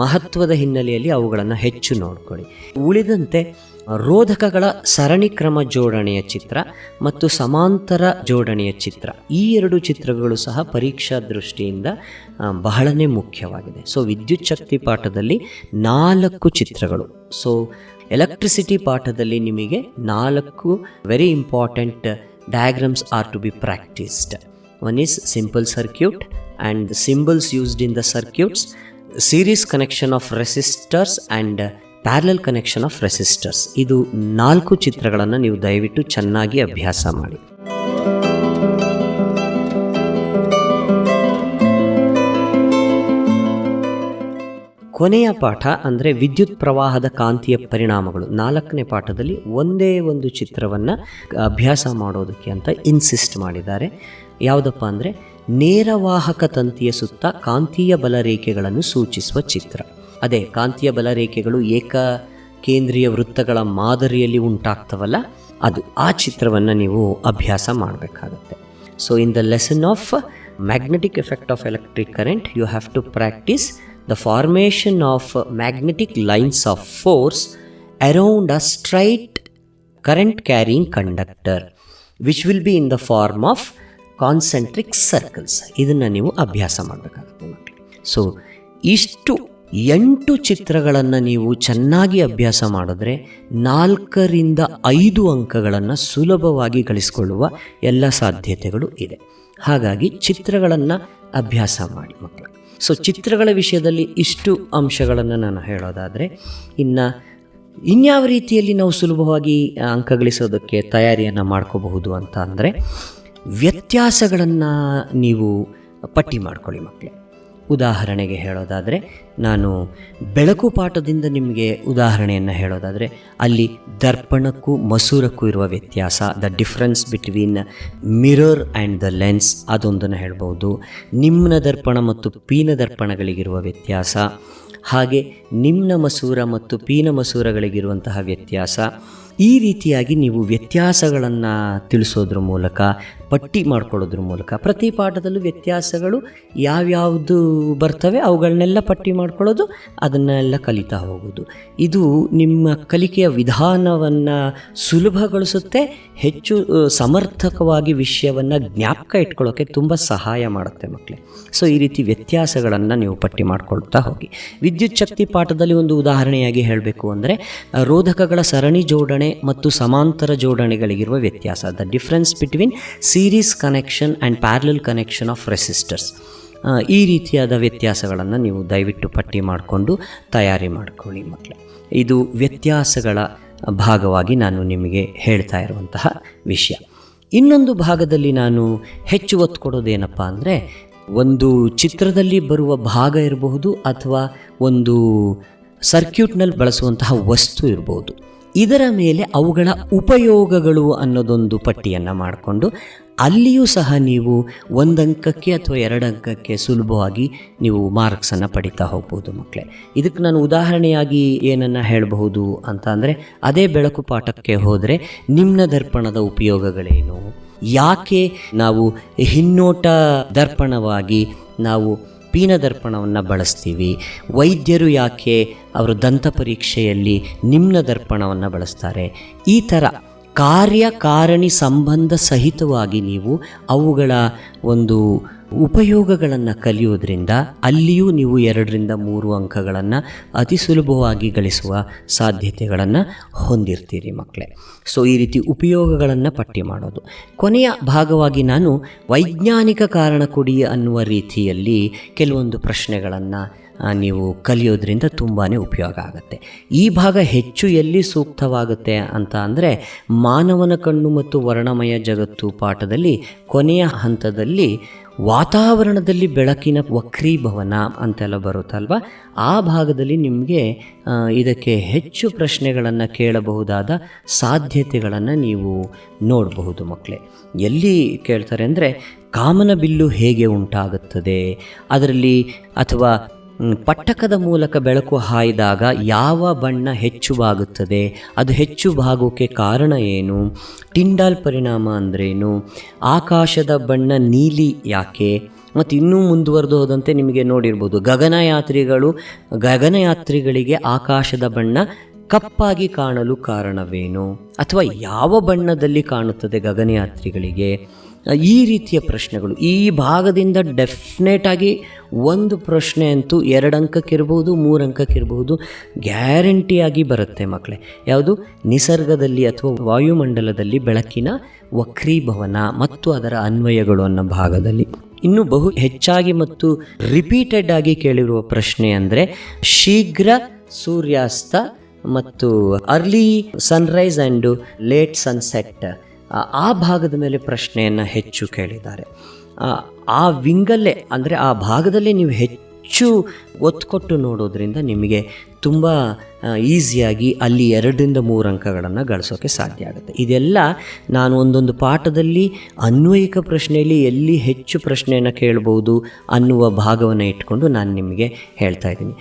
Speaker 1: ಮಹತ್ವದ ಹಿನ್ನೆಲೆಯಲ್ಲಿ ಅವುಗಳನ್ನು ಹೆಚ್ಚು ನೋಡ್ಕೊಳ್ಳಿ. ಉಳಿದಂತೆ ರೋಧಕಗಳ ಸರಣಿ ಕ್ರಮ ಜೋಡಣೆಯ ಚಿತ್ರ ಮತ್ತು ಸಮಾಂತರ ಜೋಡಣೆಯ ಚಿತ್ರ, ಈ 2 ಚಿತ್ರಗಳು ಸಹ ಪರೀಕ್ಷಾ ದೃಷ್ಟಿಯಿಂದ ಬಹಳನೇ ಮುಖ್ಯವಾಗಿದೆ. ಸೊ ವಿದ್ಯುತ್ ಶಕ್ತಿ ಪಾಠದಲ್ಲಿ 4 ಚಿತ್ರಗಳು. ಸೊ ಎಲೆಕ್ಟ್ರಿಸಿಟಿ ಪಾಠದಲ್ಲಿ ನಿಮಗೆ 4 very important diagrams are to be practiced. One is simple circuit and the symbols used in the circuits, series connection of resistors and parallel connection of resistors. ಇದು 4 ಚಿತ್ರಗಳನ್ನು ನೀವು ದಯವಿಟ್ಟು ಚೆನ್ನಾಗಿ ಅಭ್ಯಾಸ ಮಾಡಿ. ಕೊನೆಯ ಪಾಠ ಅಂದರೆ ವಿದ್ಯುತ್ ಪ್ರವಾಹದ ಕಾಂತೀಯ ಪರಿಣಾಮಗಳು. 4ನೇ ಪಾಠದಲ್ಲಿ ಒಂದೇ ಒಂದು ಚಿತ್ರವನ್ನು ಅಭ್ಯಾಸ ಮಾಡೋದಕ್ಕೆ ಅಂತ ಇನ್ಸಿಸ್ಟ್ ಮಾಡಿದ್ದಾರೆ. ಯಾವುದಪ್ಪ ಅಂದರೆ ನೇರವಾಹಕ ತಂತಿಯ ಸುತ್ತ ಕಾಂತೀಯ ಬಲರೇಖೆಗಳನ್ನು ಸೂಚಿಸುವ ಚಿತ್ರ. ಅದೇ ಕಾಂತೀಯ ಬಲರೇಖೆಗಳು ಏಕಕೇಂದ್ರೀಯ ವೃತ್ತಗಳ ಮಾದರಿಯಲ್ಲಿ ಉಂಟಾಗ್ತವಲ್ಲ, ಅದು ಆ ಚಿತ್ರವನ್ನು ನೀವು ಅಭ್ಯಾಸ ಮಾಡಬೇಕಾಗುತ್ತೆ. So in the lesson of magnetic effect of electric current you have to practise the formation of magnetic lines of force around a straight current carrying conductor which will be in the form of concentric circles. ಇದನ್ನು ನೀವು ಅಭ್ಯಾಸ ಮಾಡಬೇಕಾಗುತ್ತೆ ಮಕ್ಕಳು. So ಇಷ್ಟು 8 ಚಿತ್ರಗಳನ್ನು ನೀವು ಚೆನ್ನಾಗಿ ಅಭ್ಯಾಸ ಮಾಡಿದ್ರೆ 4 ರಿಂದ 5 ಅಂಕಗಳನ್ನು ಸುಲಭವಾಗಿ ಗಳಿಸಿಕೊಳ್ಳುವ ಎಲ್ಲ ಸಾಧ್ಯತೆಗಳು ಇದೆ. ಹಾಗಾಗಿ ಚಿತ್ರಗಳನ್ನು ಅಭ್ಯಾಸ ಮಾಡಿ ಮಕ್ಕಳು. ಸೊ ಚಿತ್ರಗಳ ವಿಷಯದಲ್ಲಿ ಇಷ್ಟು ಅಂಶಗಳನ್ನು ನಾನು ಹೇಳೋದಾದರೆ, ಇನ್ಯಾವ ರೀತಿಯಲ್ಲಿ ನಾವು ಸುಲಭವಾಗಿ ಅಂಕ ಗಳಿಸೋದಕ್ಕೆ ತಯಾರಿಯನ್ನು ಮಾಡ್ಕೋಬಹುದು ಅಂತ ಅಂದರೆ, ವ್ಯತ್ಯಾಸಗಳನ್ನು ನೀವು ಪಟ್ಟಿ ಮಾಡ್ಕೊಳ್ಳಿ ಮಕ್ಕಳೇ. ಉದಾಹರಣೆಗೆ ಹೇಳೋದಾದರೆ, ನಾನು ಬೆಳಕು ಪಾಠದಿಂದ ನಿಮಗೆ ಉದಾಹರಣೆಯನ್ನು ಹೇಳೋದಾದರೆ, ಅಲ್ಲಿ ದರ್ಪಣಕ್ಕೂ ಮಸೂರಕ್ಕೂ ಇರುವ ವ್ಯತ್ಯಾಸ, the difference between mirror and the lens, ಅದೊಂದನ್ನು ಹೇಳ್ಬೋದು. ನಿಮ್ನ ದರ್ಪಣ ಮತ್ತು ಪೀನ ದರ್ಪಣಗಳಿಗಿರುವ ವ್ಯತ್ಯಾಸ, ಹಾಗೆ ನಿಮ್ನ ಮಸೂರ ಮತ್ತು ಪೀನ ಮಸೂರಗಳಿಗಿರುವಂತಹ ವ್ಯತ್ಯಾಸ. ಈ ರೀತಿಯಾಗಿ ನೀವು ವ್ಯತ್ಯಾಸಗಳನ್ನು ತಿಳಿಸೋದ್ರ ಮೂಲಕ, ಪಟ್ಟಿ ಮಾಡ್ಕೊಳ್ಳೋದ್ರ ಮೂಲಕ, ಪ್ರತಿ ಪಾಠದಲ್ಲೂ ವ್ಯತ್ಯಾಸಗಳು ಯಾವ್ಯಾವುದು ಬರ್ತವೆ ಅವುಗಳನ್ನೆಲ್ಲ ಪಟ್ಟಿ ಮಾಡ್ಕೊಳ್ಳೋದು, ಅದನ್ನೆಲ್ಲ ಕಲಿತಾ ಹೋಗೋದು. ಇದು ನಿಮ್ಮ ಕಲಿಕೆಯ ವಿಧಾನವನ್ನು ಸುಲಭಗೊಳಿಸುತ್ತೆ, ಹೆಚ್ಚು ಸಮರ್ಥಕವಾಗಿ ವಿಷಯವನ್ನು ಜ್ಞಾಪಕ ಇಟ್ಕೊಳ್ಳೋಕ್ಕೆ ತುಂಬ ಸಹಾಯ ಮಾಡುತ್ತೆ ಮಕ್ಕಳೇ. ಸೊ ಈ ರೀತಿ ವ್ಯತ್ಯಾಸಗಳನ್ನು ನೀವು ಪಟ್ಟಿ ಮಾಡ್ಕೊಳ್ತಾ ಹೋಗಿ. ವಿದ್ಯುತ್ ಶಕ್ತಿ ಪಾಠದಲ್ಲಿ ಒಂದು ಉದಾಹರಣೆಯಾಗಿ ಹೇಳಬೇಕು ಅಂದರೆ, ರೋಧಕಗಳ ಸರಣಿ ಜೋಡಣೆ ಮತ್ತು ಸಮಾಂತರ ಜೋಡಣೆಗಳಿಗಿರುವ ವ್ಯತ್ಯಾಸ, the difference between series connection and parallel connection of resistors. ಈ ರೀತಿಯಾದ ವ್ಯತ್ಯಾಸಗಳನ್ನು ನೀವು ದಯವಿಟ್ಟು ಪಟ್ಟಿ ಮಾಡಿಕೊಂಡು ತಯಾರಿ ಮಾಡಿಕೊಳ್ಳಿ ಮಕ್ಕಳೇ. ಇದು ವ್ಯತ್ಯಾಸಗಳ ಭಾಗವಾಗಿ ನಾನು ನಿಮಗೆ ಹೇಳ್ತಾ ಇರುವಂತಹ ವಿಷಯ. ಇನ್ನೊಂದು ಭಾಗದಲ್ಲಿ ನಾನು ಹೆಚ್ಚು ಒತ್ತು ಕೊಡೋದೇನಪ್ಪ ಅಂದರೆ, ಒಂದು ಚಿತ್ರದಲ್ಲಿ ಬರುವ ಭಾಗ ಇರಬಹುದು ಅಥವಾ ಒಂದು ಸರ್ಕ್ಯೂಟ್ನಲ್ಲಿ ಬಳಸುವಂತಹ ವಸ್ತು ಇರಬಹುದು, ಇದರ ಮೇಲೆ ಅವುಗಳ ಉಪಯೋಗಗಳು ಅನ್ನೋದೊಂದು ಪಟ್ಟಿಯನ್ನು ಮಾಡಿಕೊಂಡು ಅಲ್ಲಿಯೂ ಸಹ ನೀವು 1 ಅಂಕಕ್ಕೆ ಅಥವಾ 2 ಅಂಕಕ್ಕೆ ಸುಲಭವಾಗಿ ನೀವು ಮಾರ್ಕ್ಸನ್ನು ಪಡಿತಾ ಹೋಗ್ಬೋದು ಮಕ್ಕಳೇ. ಇದಕ್ಕೆ ನಾನು ಉದಾಹರಣೆಯಾಗಿ ಏನನ್ನು ಹೇಳಬಹುದು ಅಂತ ಅಂದರೆ, ಅದೇ ಬೆಳಕು ಪಾಠಕ್ಕೆ ಹೋದರೆ ನಿಮ್ನ ದರ್ಪಣದ ಉಪಯೋಗಗಳೇನು, ಯಾಕೆ ನಾವು ಹಿನ್ನೋಟ ದರ್ಪಣವಾಗಿ ನಾವು ಪೀನ ದರ್ಪಣವನ್ನು ಬಳಸ್ತೀವಿ, ವೈದ್ಯರು ಯಾಕೆ ಅವರು ದಂತ ಪರೀಕ್ಷೆಯಲ್ಲಿ ನಿಮ್ನ ದರ್ಪಣವನ್ನು ಬಳಸ್ತಾರೆ, ಈ ಥರ ಕಾರ್ಯಕಾರಣಿ ಸಂಬಂಧ ಸಹಿತವಾಗಿ ನೀವು ಅವುಗಳ ಒಂದು ಉಪಯೋಗಗಳನ್ನು ಕಲಿಯೋದ್ರಿಂದ ಅಲ್ಲಿಯೂ ನೀವು 2 ರಿಂದ 3 ಅಂಕಗಳನ್ನು ಅತಿ ಸುಲಭವಾಗಿ ಗಳಿಸುವ ಸಾಧ್ಯತೆಗಳನ್ನು ಹೊಂದಿರ್ತೀರಿ ಮಕ್ಕಳೇ. ಸೊ ಈ ರೀತಿ ಉಪಯೋಗಗಳನ್ನು ಪಟ್ಟಿ ಮಾಡೋದು. ಕೊನೆಯ ಭಾಗವಾಗಿ ನಾನು ವೈಜ್ಞಾನಿಕ ಕಾರಣ ಕೊಡಿ ಅನ್ನುವ ರೀತಿಯಲ್ಲಿ ಕೆಲವೊಂದು ಪ್ರಶ್ನೆಗಳನ್ನು ನೀವು ಕಲಿಯೋದ್ರಿಂದ ತುಂಬಾ ಉಪಯೋಗ ಆಗುತ್ತೆ. ಈ ಭಾಗ ಹೆಚ್ಚು ಎಲ್ಲಿ ಸೂಕ್ತವಾಗುತ್ತೆ ಅಂತ ಅಂದರೆ ಮಾನವನ ಕಣ್ಣು ಮತ್ತು ವರ್ಣಮಯ ಜಗತ್ತು ಪಾಠದಲ್ಲಿ ಕೊನೆಯ ಹಂತದಲ್ಲಿ ವಾತಾವರಣದಲ್ಲಿ ಬೆಳಕಿನ ವಕ್ರೀಭವನ ಅಂತೆಲ್ಲ ಬರುತ್ತಲ್ವ, ಆ ಭಾಗದಲ್ಲಿ ನಿಮಗೆ ಇದಕ್ಕೆ ಹೆಚ್ಚು ಪ್ರಶ್ನೆಗಳನ್ನು ಕೇಳಬಹುದಾದ ಸಾಧ್ಯತೆಗಳನ್ನು ನೀವು ನೋಡಬಹುದು ಮಕ್ಕಳೇ. ಎಲ್ಲಿ ಕೇಳ್ತಾರೆ ಅಂದರೆ ಕಾಮನ ಬಿಲ್ಲು ಹೇಗೆ ಉಂಟಾಗುತ್ತದೆ, ಅದರಲ್ಲಿ ಅಥವಾ ಪಟ್ಟಕದ ಮೂಲಕ ಬೆಳಕು ಹಾಯ್ದಾಗ ಯಾವ ಬಣ್ಣ ಹೆಚ್ಚುವಾಗುತ್ತದೆ, ಅದು ಹೆಚ್ಚು ಬಾಗೋಕ್ಕೆ ಕಾರಣ ಏನು, ಟಿಂಡಾಲ್ ಪರಿಣಾಮ ಅಂದ್ರೇನು, ಆಕಾಶದ ಬಣ್ಣ ನೀಲಿ ಯಾಕೆ, ಮತ್ತು ಇನ್ನೂ ಮುಂದುವರೆದು ಹೋದಂತೆ ನಿಮಗೆ ನೋಡಿರ್ಬೋದು ಗಗನಯಾತ್ರಿಗಳಿಗೆ ಆಕಾಶದ ಬಣ್ಣ ಕಪ್ಪಾಗಿ ಕಾಣಲು ಕಾರಣವೇನು, ಅಥವಾ ಯಾವ ಬಣ್ಣದಲ್ಲಿ ಕಾಣುತ್ತದೆ ಗಗನಯಾತ್ರಿಗಳಿಗೆ. ಈ ರೀತಿಯ ಪ್ರಶ್ನೆಗಳು ಈ ಭಾಗದಿಂದ ಡೆಫಿನೆಟಾಗಿ ಒಂದು ಪ್ರಶ್ನೆ ಅಂತೂ 2 ಅಂಕಕ್ಕಿರ್ಬೋದು, 3 ಅಂಕಕ್ಕಿರ್ಬೋದು, ಗ್ಯಾರಂಟಿಯಾಗಿ ಬರುತ್ತೆ ಮಕ್ಕಳೇ. ಯಾವುದು? ನಿಸರ್ಗದಲ್ಲಿ ಅಥವಾ ವಾಯುಮಂಡಲದಲ್ಲಿ ಬೆಳಕಿನ ವಕ್ರೀಭವನ ಮತ್ತು ಅದರ ಅನ್ವಯಗಳು ಅನ್ನೋ ಭಾಗದಲ್ಲಿ. ಇನ್ನು ಬಹು ಹೆಚ್ಚಾಗಿ ಮತ್ತು ರಿಪೀಟೆಡ್ ಆಗಿ ಕೇಳಿರುವ ಪ್ರಶ್ನೆ ಅಂದರೆ ಶೀಘ್ರ ಸೂರ್ಯಾಸ್ತ ಮತ್ತು early Sunrise and late sunset, ಆ ಭಾಗದ ಮೇಲೆ ಪ್ರಶ್ನೆಯನ್ನು ಹೆಚ್ಚು ಕೇಳಿದ್ದಾರೆ. ಆ ವಿಂಗಲ್ಲೇ ಅಂದರೆ ಆ ಭಾಗದಲ್ಲೇ ನೀವು ಹೆಚ್ಚು ಒತ್ತು ಕೊಟ್ಟು ನೋಡೋದ್ರಿಂದ ನಿಮಗೆ ತುಂಬ ಈಸಿಯಾಗಿ ಅಲ್ಲಿ 2-3 ಅಂಕಗಳನ್ನು ಗಳಿಸೋಕ್ಕೆ ಸಾಧ್ಯ ಆಗುತ್ತೆ. ಇದೆಲ್ಲ ನಾನು ಒಂದೊಂದು ಪಾಠದಲ್ಲಿ ಅನ್ವಯಿಕ ಪ್ರಶ್ನೆಯಲ್ಲಿ ಎಲ್ಲಿ ಹೆಚ್ಚು ಪ್ರಶ್ನೆಯನ್ನು ಕೇಳ್ಬೋದು ಅನ್ನುವ ಭಾಗವನ್ನು ಇಟ್ಕೊಂಡು ನಾನು ನಿಮಗೆ ಹೇಳ್ತಾ ಇದ್ದೀನಿ.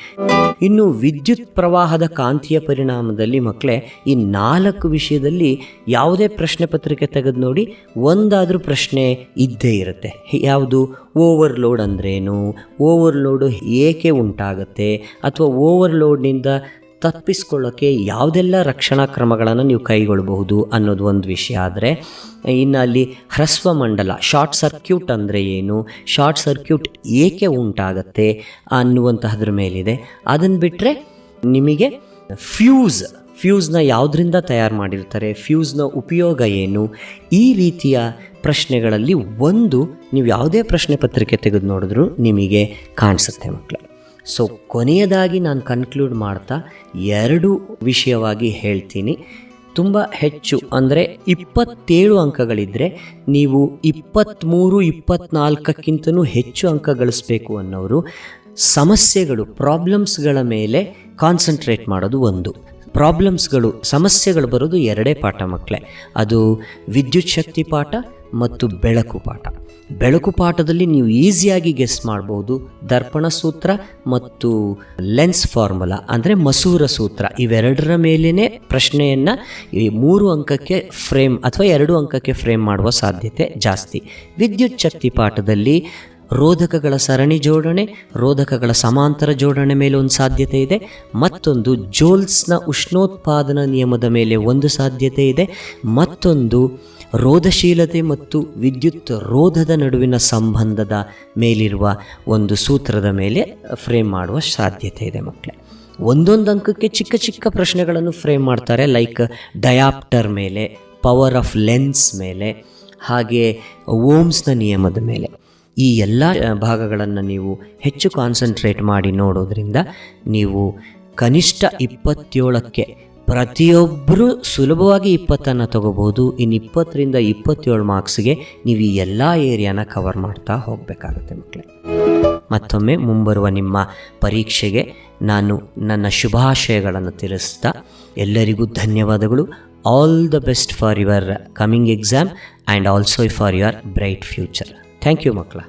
Speaker 1: ಇನ್ನು ವಿದ್ಯುತ್ ಪ್ರವಾಹದ ಕಾಂತೀಯ ಪರಿಣಾಮದಲ್ಲಿ ಮಕ್ಕಳೇ ಈ 4 ವಿಷಯದಲ್ಲಿ ಯಾವುದೇ ಪ್ರಶ್ನೆ ಪತ್ರಿಕೆ ತೆಗೆದು ನೋಡಿ ಒಂದಾದರೂ ಪ್ರಶ್ನೆ ಇದ್ದೇ ಇರುತ್ತೆ. ಯಾವುದು? ಓವರ್ಲೋಡ್ ಅಂದ್ರೇನು, ಓವರ್ಲೋಡು ಏಕೆ ಉಂಟಾಗುತ್ತೆ, ಅಥವಾ ಓವರ್ಲೋಡ್ನಿಂದ ತಪ್ಪಿಸ್ಕೊಳ್ಳೋಕ್ಕೆ ಯಾವುದೆಲ್ಲ ರಕ್ಷಣಾ ಕ್ರಮಗಳನ್ನು ನೀವು ಕೈಗೊಳ್ಳಬಹುದು ಅನ್ನೋದು ಒಂದು ವಿಷಯ. ಆದರೆ ಇನ್ನು ಅಲ್ಲಿ ಹ್ರಸ್ವ ಮಂಡಲ ಶಾರ್ಟ್ ಸರ್ಕ್ಯೂಟ್ ಅಂದರೆ ಏನು, ಶಾರ್ಟ್ ಸರ್ಕ್ಯೂಟ್ ಏಕೆ ಉಂಟಾಗತ್ತೆ ಅನ್ನುವಂತಹದ್ರ ಮೇಲಿದೆ. ಅದನ್ನು ಬಿಟ್ಟರೆ ನಿಮಗೆ ಫ್ಯೂಸ್ನ ಯಾವುದರಿಂದ ತಯಾರು ಮಾಡಿರ್ತಾರೆ, ಫ್ಯೂಸ್ನ ಉಪಯೋಗ ಏನು, ಈ ರೀತಿಯ ಪ್ರಶ್ನೆಗಳಲ್ಲಿ ಒಂದು ನೀವು ಯಾವುದೇ ಪ್ರಶ್ನೆ ಪತ್ರಿಕೆ ತೆಗೆದು ನೋಡಿದ್ರೂ ನಿಮಗೆ ಕಾಣಿಸುತ್ತೆ ಮಕ್ಕಳೇ. ಸೊ ಕೊನೆಯದಾಗಿ ನಾನು ಕನ್ಕ್ಲೂಡ್ ಮಾಡ್ತಾ 2 ವಿಷಯವಾಗಿ ಹೇಳ್ತೀನಿ. ತುಂಬ ಹೆಚ್ಚು ಅಂದರೆ 27 ಅಂಕಗಳಿದ್ದರೆ ನೀವು 23-24ಕ್ಕಿಂತನೂ ಹೆಚ್ಚು ಅಂಕ ಗಳಿಸಬೇಕು ಅನ್ನೋರು ಸಮಸ್ಯೆಗಳು ಪ್ರಾಬ್ಲಮ್ಸ್ಗಳ ಮೇಲೆ ಕಾನ್ಸಂಟ್ರೇಟ್ ಮಾಡೋದು ಒಂದು. ಸಮಸ್ಯೆಗಳು ಬರೋದು 2 ಪಾಠ ಮಕ್ಕಳೇ. ಅದು ವಿದ್ಯುತ್ ಶಕ್ತಿ ಪಾಠ ಮತ್ತು ಬೆಳಕು ಪಾಠ. ಬೆಳಕು ಪಾಠದಲ್ಲಿ ನೀವು ಈಸಿಯಾಗಿ ಗೆಸ್ ಮಾಡ್ಬೋದು. ದರ್ಪಣ ಸೂತ್ರ ಮತ್ತು ಲೆನ್ಸ್ ಫಾರ್ಮುಲಾ ಅಂದರೆ ಮಸೂರ ಸೂತ್ರ, ಇವೆರಡರ ಮೇಲೇ ಪ್ರಶ್ನೆಯನ್ನು 3 ಅಂಕಕ್ಕೆ ಫ್ರೇಮ್ ಅಥವಾ 2 ಅಂಕಕ್ಕೆ ಫ್ರೇಮ್ ಮಾಡುವ ಸಾಧ್ಯತೆ ಜಾಸ್ತಿ. ವಿದ್ಯುತ್ ಶಕ್ತಿ ಪಾಠದಲ್ಲಿ ರೋಧಕಗಳ ಸರಣಿ ಜೋಡಣೆ, ರೋಧಕಗಳ ಸಮಾಂತರ ಜೋಡಣೆ ಮೇಲೆ ಒಂದು ಸಾಧ್ಯತೆ ಇದೆ, ಮತ್ತೊಂದು ಜೋಲ್ಸ್ನ ಉಷ್ಣೋತ್ಪಾದನಾ ನಿಯಮದ ಮೇಲೆ ಒಂದು ಸಾಧ್ಯತೆ ಇದೆ, ಮತ್ತೊಂದು ರೋಧಶೀಲತೆ ಮತ್ತು ವಿದ್ಯುತ್ ರೋಧದ ನಡುವಿನ ಸಂಬಂಧದ ಮೇಲಿರುವ ಒಂದು ಸೂತ್ರದ ಮೇಲೆ ಫ್ರೇಮ್ ಮಾಡುವ ಸಾಧ್ಯತೆ ಇದೆ ಮಕ್ಕಳೇ. ಒಂದೊಂದು ಅಂಕಕ್ಕೆ ಚಿಕ್ಕ ಚಿಕ್ಕ ಪ್ರಶ್ನೆಗಳನ್ನು ಫ್ರೇಮ್ ಮಾಡ್ತಾರೆ, ಲೈಕ್ ಡಯಾಪ್ಟರ್ ಮೇಲೆ, ಪವರ್ ಆಫ್ ಲೆನ್ಸ್ ಮೇಲೆ, ಹಾಗೆ ಓಮ್ಸ್ನ ನಿಯಮದ ಮೇಲೆ. ಈ ಎಲ್ಲ ಭಾಗಗಳನ್ನು ನೀವು ಹೆಚ್ಚು ಕಾನ್ಸಂಟ್ರೇಟ್ ಮಾಡಿ ನೋಡೋದ್ರಿಂದ ನೀವು ಕನಿಷ್ಠ 27ಕ್ಕೆ ಪ್ರತಿಯೊಬ್ಬರೂ ಸುಲಭವಾಗಿ 20 ತಗೋಬೋದು. ಇನ್ನು 20-27 ಮಾರ್ಕ್ಸ್ಗೆ ನೀವು ಈ ಎಲ್ಲ ಏರಿಯಾನ ಕವರ್ ಮಾಡ್ತಾ ಹೋಗಬೇಕಾಗುತ್ತೆ ಮಕ್ಕಳೇ. ಮತ್ತೊಮ್ಮೆ ಮುಂಬರುವ ನಿಮ್ಮ ಪರೀಕ್ಷೆಗೆ ನಾನು ನನ್ನ ಶುಭಾಶಯಗಳನ್ನು ತಿಳಿಸ್ತಾ ಎಲ್ಲರಿಗೂ ಧನ್ಯವಾದಗಳು. All the best for your coming exam and also for your bright future. Thank you ಮಕ್ಕಳ.